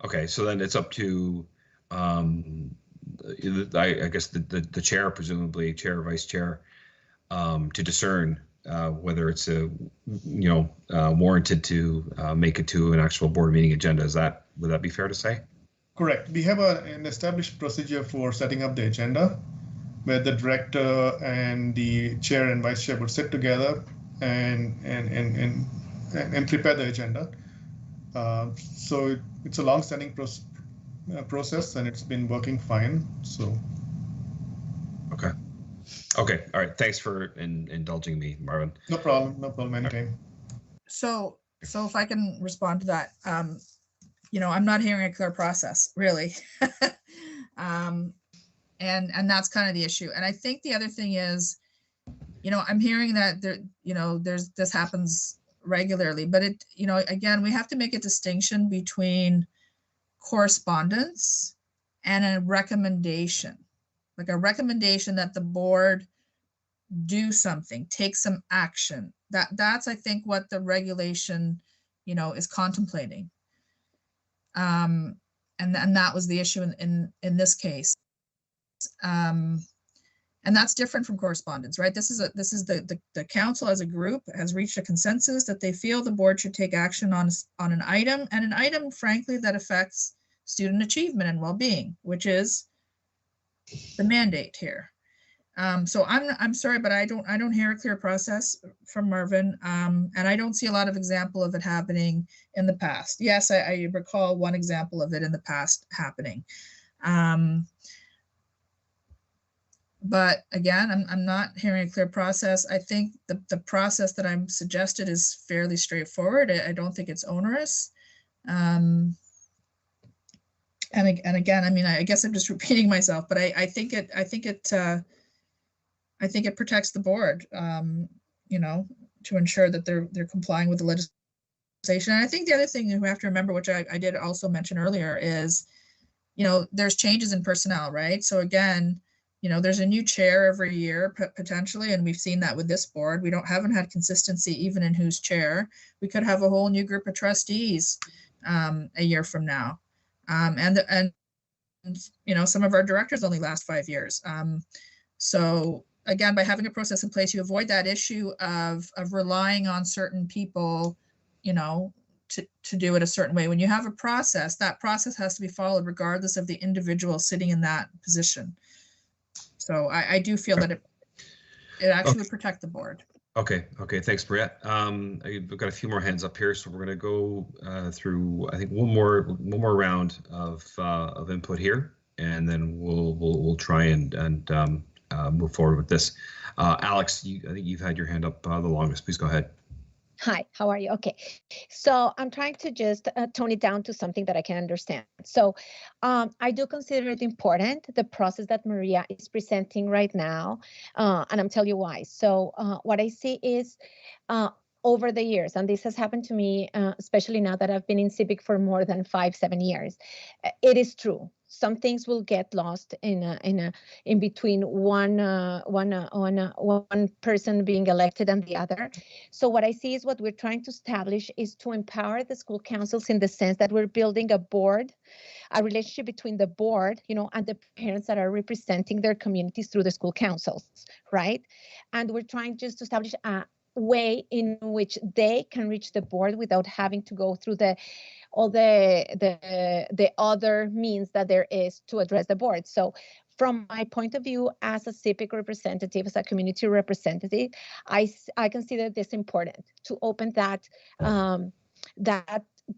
Okay, so then it's up to, I guess the chair, presumably chair or vice chair, to discern whether it's warranted to make it to an actual board meeting agenda. Would that be fair to say?
Correct. We have an established procedure for setting up the agenda, where the director and the chair and vice chair would sit together and prepare the agenda. So it's a long-standing process, and it's been working fine. So.
Okay. Okay. All right. Thanks for indulging me, Marvin.
No problem. No problem. Anytime.
So if I can respond to that, I'm not hearing a clear process, really. And that's kind of the issue. And I think the other thing is, I'm hearing that this happens regularly, but again, we have to make a distinction between correspondence and a recommendation, like a recommendation that the board do something, take some action. That's, I think, what the regulation, is contemplating. And that was the issue in this case. And that's different from correspondence, right? This is the council as a group has reached a consensus that they feel the board should take action on an item, and an item, frankly, that affects student achievement and well-being, which is the mandate here. So I'm sorry, but I don't hear a clear process from Marvin, and I don't see a lot of example of it happening in the past. Yes, I recall one example of it in the past happening. But again, I'm not hearing a clear process. I think the process that I'm suggested is fairly straightforward. I don't think it's onerous. And again, I mean, I guess I'm just repeating myself, but I think it protects the board, to ensure that they're complying with the legislation. And I think the other thing you have to remember, which I did also mention earlier, is, there's changes in personnel, right? So again, there's a new chair every year potentially, and we've seen that with this board. We haven't had consistency even in who's chair. We could have a whole new group of trustees a year from now, and some of our directors only last 5 years. So again, by having a process in place, you avoid that issue of relying on certain people, to do it a certain way. When you have a process, that process has to be followed regardless of the individual sitting in that position. So I do feel that it actually would protect the board.
Okay. Thanks, Maria. We've got a few more hands up here, so we're going to go through, I think, one more round of input here, and then we'll try and move forward with this. Alex, I think you've had your hand up the longest. Please go ahead.
Hi, how are you? Okay, so I'm trying to just tone it down to something that I can understand. So I do consider it important, the process that Maria is presenting right now, and I'm telling you why. So what I see is over the years, and this has happened to me, especially now that I've been in CPIC for more than 5-7 years, it is true. Some things will get lost in between one person being elected and the other. So what I see is what we're trying to establish is to empower the school councils in the sense that we're building a relationship between the board, and the parents that are representing their communities through the school councils, right? And we're trying just to establish a way in which they can reach the board without having to go through all the other means that there is to address the board. So from my point of view as a CPIC representative, as a community representative, I consider this important to open that,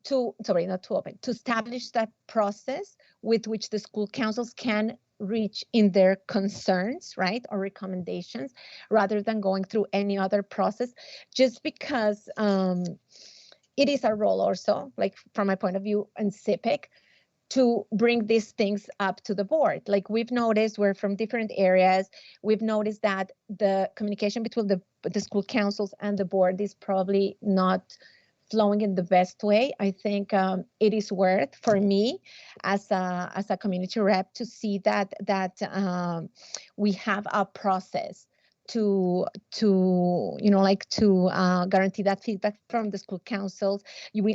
to establish that process with which the school councils can reach in their concerns, right, or recommendations, rather than going through any other process, just because it is our role also, like from my point of view in CPIC, to bring these things up to the board. Like we've noticed, we're from different areas. We've noticed that the communication between the school councils and the board is probably not flowing in the best way. I think it is worth for me as a community rep to see that we have a process to guarantee that feedback from the school councils.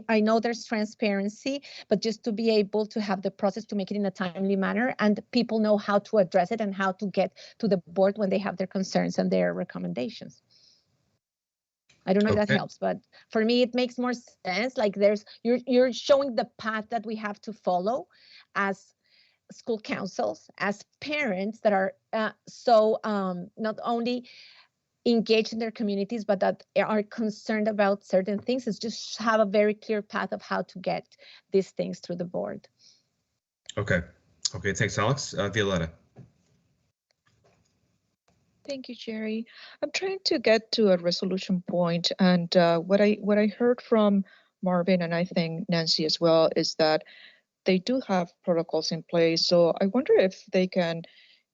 I know there's transparency, but just to be able to have the process to make it in a timely manner, and people know how to address it and how to get to the board when they have their concerns and their recommendations. I don't know if that helps, but for me it makes more sense. Like you're showing the path that we have to follow as school councils, as parents that are not only engaged in their communities, but that are concerned about certain things. Is just have a very clear path of how to get these things through the board.
Okay, thanks, Alex. Violetta.
Thank you, Jerry. I'm trying to get to a resolution point, and what I heard from Marvin, and I think Nancy as well, is that they do have protocols in place. So I wonder if they can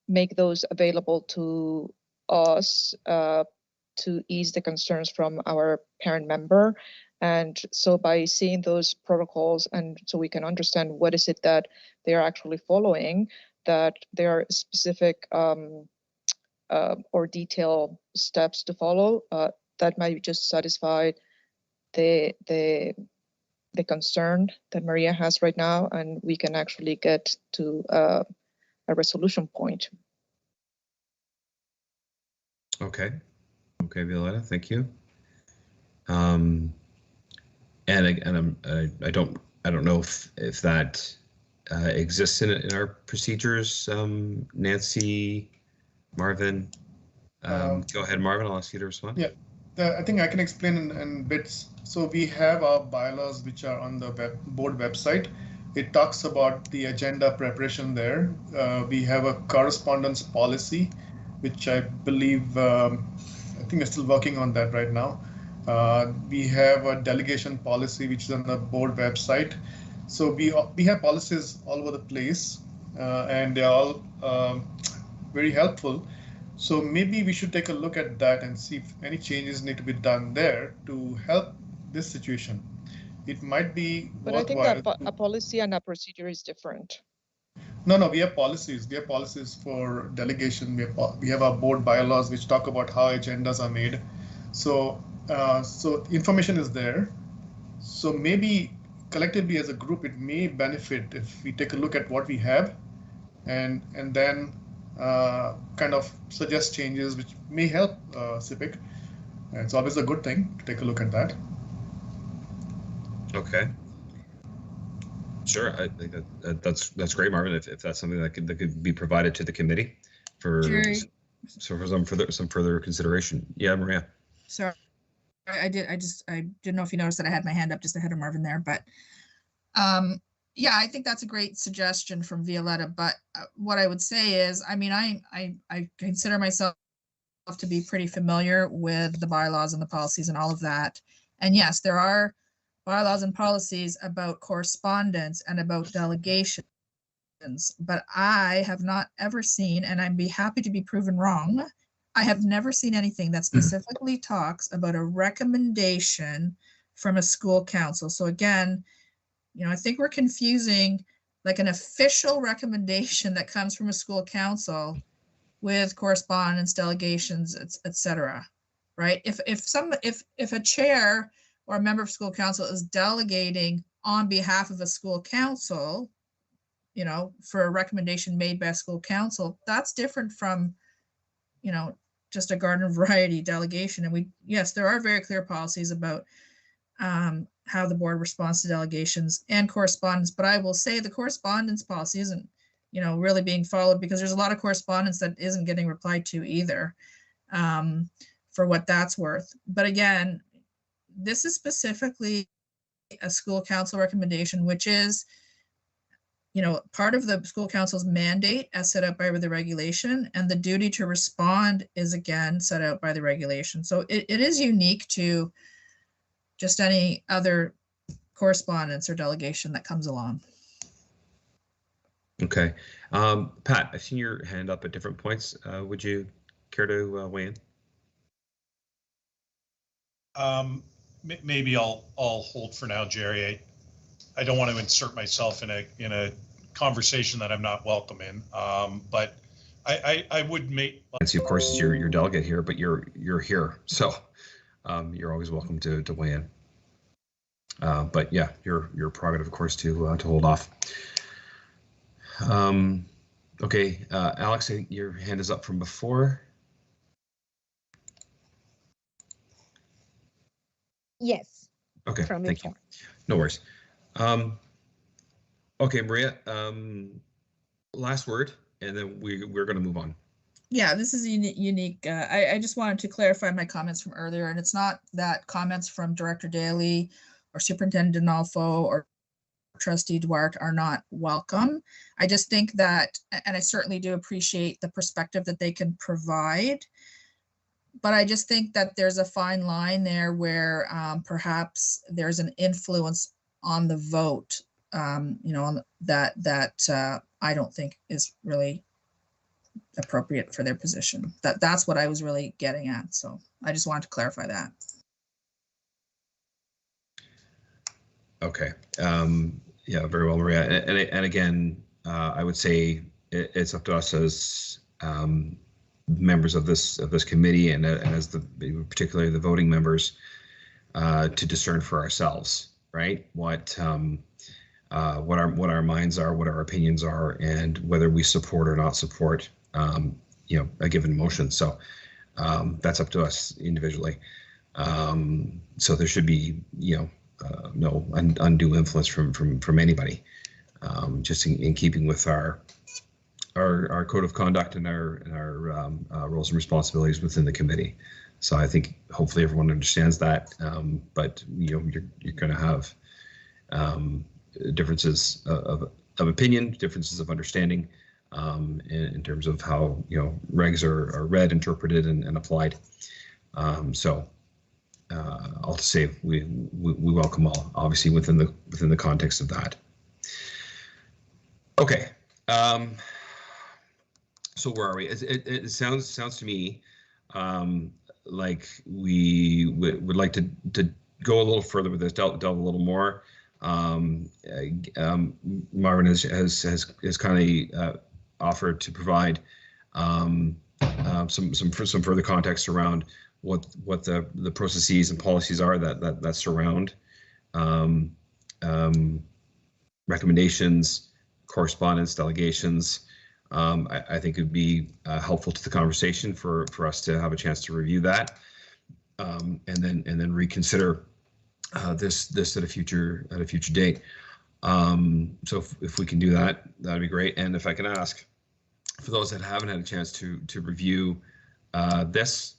make those available to us to ease the concerns from our parent member. And so by seeing those protocols, and so we can understand what is it that they are actually following, that there are specific or detailed steps to follow, that might just satisfy the concern that Maria has right now, and we can actually get to a resolution point.
Okay, Violetta, thank you. And I don't know if that exists in our procedures. Nancy, Marvin, go ahead, Marvin. I'll ask you to respond.
Yeah, I think I can explain in bits. So we have our bylaws, which are on the board website. It talks about the agenda preparation there. We have a correspondence policy, which I believe, I think we're still working on that right now. We have a delegation policy, which is on the board website. So we have policies all over the place, and they're all very helpful. So maybe we should take a look at that and see if any changes need to be done there to help this situation. It might be
But
worthwhile.
I think that a policy and a procedure is different.
No, we have policies. We have policies for delegation. We have our board bylaws, which talk about how agendas are made. So information is there. So maybe collectively as a group, it may benefit if we take a look at what we have and then kind of suggest changes which may help CPIC. It's always a good thing to take a look at that.
Okay. Sure, I think that's great, Marvin. If that's something that could be provided to the committee for some further consideration. Yeah, Maria.
Sorry, I didn't know if you noticed that I had my hand up just ahead of Marvin there, but yeah, I think that's a great suggestion from Violetta. But what I would say is, I mean, I consider myself to be pretty familiar with the bylaws and the policies and all of that. And yes, there are bylaws and policies about correspondence and about delegations, but I have not ever seen, and I'd be happy to be proven wrong, I have never seen anything that specifically talks about a recommendation from a school council. So again, you know, I think we're confusing like an official recommendation that comes from a school council with correspondence, delegations, etc. Right? If a chair or a member of school council is delegating on behalf of a school council, you know, for a recommendation made by a school council, that's different from, you know, just a garden variety delegation. And yes, there are very clear policies about how the board responds to delegations and correspondence, but I will say the correspondence policy isn't really being followed, because there's a lot of correspondence that isn't getting replied to either, for what that's worth. But again, this is specifically a school council recommendation, which is, part of the school council's mandate as set out by the regulation, and the duty to respond is again set out by the regulation. So it is unique to just any other correspondence or delegation that comes along.
Okay. Pat, I've seen your hand up at different points. Would you care to weigh in?
Maybe I'll hold for now, Jerry. I don't want to insert myself in a conversation that I'm not welcome in, but I would make.
Nancy, of course, is your delegate here, but you're here, so you're always welcome to weigh in. But yeah, your prerogative, of course, to hold off. Okay, Alex, I think your hand is up from before.
Yes.
Okay, thank you. No worries. Okay, Maria, last word, and then we're going to move on.
Yeah, this is unique. I just wanted to clarify my comments from earlier, and it's not that comments from Director Daly or Superintendent Dinolfo or Trustee Duarte are not welcome. I just think that, and I certainly do appreciate the perspective that they can provide, but I just think that there's a fine line there where perhaps there's an influence on the vote, that I don't think is really appropriate for their position. That's what I was really getting at. So I just wanted to clarify that.
Okay. Yeah, very well, Maria. And again, I would say it's up to us as members of this committee and as particularly the voting members to discern for ourselves, right? What our minds are, what our opinions are, and whether we support or not support a given motion. So that's up to us individually. So there should be no undue influence from anybody, just in keeping with our code of conduct and our roles and responsibilities within the committee. So I think hopefully everyone understands that, but you're going to have differences of opinion, differences of understanding in terms of how regs are read, interpreted, and applied. So I'll say we welcome all, obviously within the context of that. Okay. So where are we? It sounds to me like we would like to go a little further with this, delve a little more. Marvin has kindly offered to provide some further context around what the processes and policies are that surround recommendations, correspondence, delegations. I think it would be helpful to the conversation for us to have a chance to review that, and then reconsider this at a future date. So if we can do that, that'd be great. And if I can ask, for those that haven't had a chance to review this,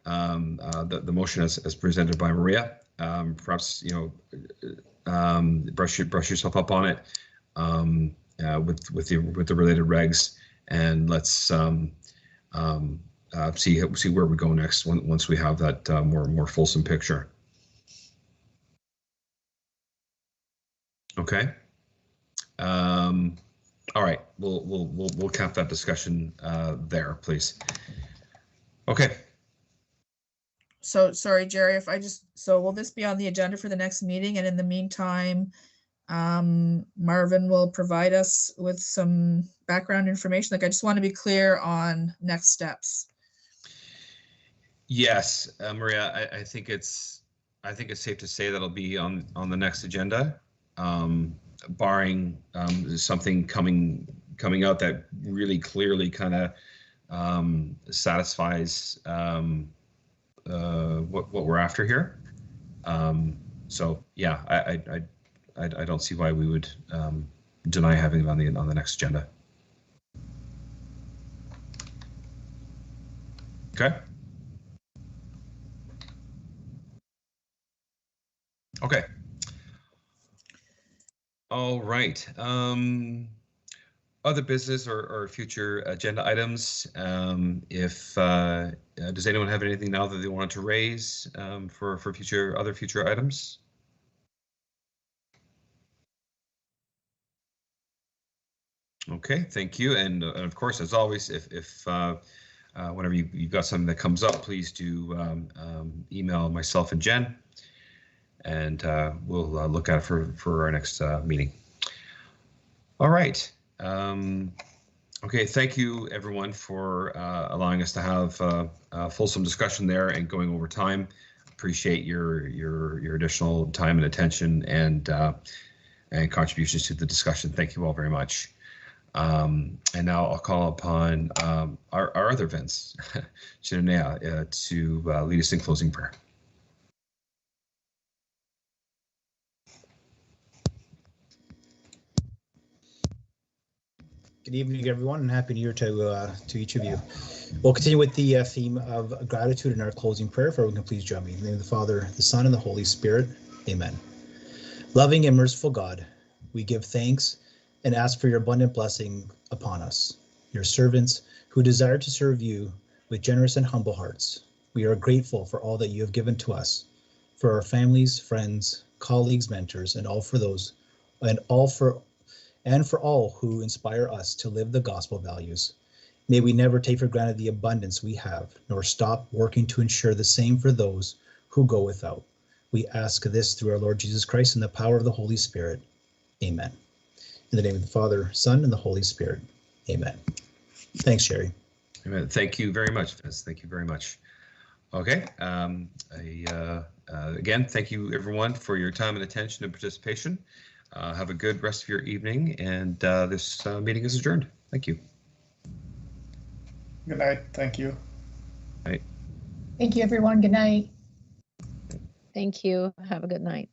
the motion as presented by Maria, perhaps brush yourself up on it with the related regs, and let's see where we go next once we have that more fulsome picture. Okay. All right. We'll cap that discussion there, please. Okay.
So sorry, Jerry, so will this be on the agenda for the next meeting? And in the meantime, Marvin will provide us with some background information. Like, I just want to be clear on next steps.
Yes, Maria, I think it's safe to say that'll be on the next agenda, barring something coming out that really clearly kind of satisfies what we're after here. So yeah, I don't see why we would deny having it on the next agenda. Okay. Okay. All right. Other business or future agenda items. Does anyone have anything now that they want to raise for other future items? Okay, thank you. And of course, as always, if whenever you've got something that comes up, please do email myself and Jen, and we'll look at it for our next meeting. All right. Okay, thank you everyone for allowing us to have a fulsome discussion there and going over time. Appreciate your additional time and attention and contributions to the discussion. Thank you all very much. And now I'll call upon our other Vince, Chinanea, to lead us in closing prayer.
Good evening, everyone, and Happy New Year to each of you. We'll continue with the theme of gratitude in our closing prayer. If everyone can please join me. In the name of the Father, the Son, and the Holy Spirit. Amen. Loving and merciful God, we give thanks and ask for your abundant blessing upon us, your servants who desire to serve you with generous and humble hearts. We are grateful for all that you have given to us, for our families, friends, colleagues, mentors, and for all who inspire us to live the gospel values. May we never take for granted the abundance we have, nor stop working to ensure the same for those who go without. We ask this through our Lord Jesus Christ and the power of the Holy Spirit. Amen. In the name of the Father, Son, and the Holy Spirit. Amen. Thanks, Sherry.
Amen. Thank you very much, Vince. Thank you very much. Okay. Again, thank you everyone for your time and attention and participation. Have a good rest of your evening, and this meeting is adjourned. Thank you.
Good night. Thank you.
Night.
Thank you, everyone. Good night.
Thank you. Have a good night.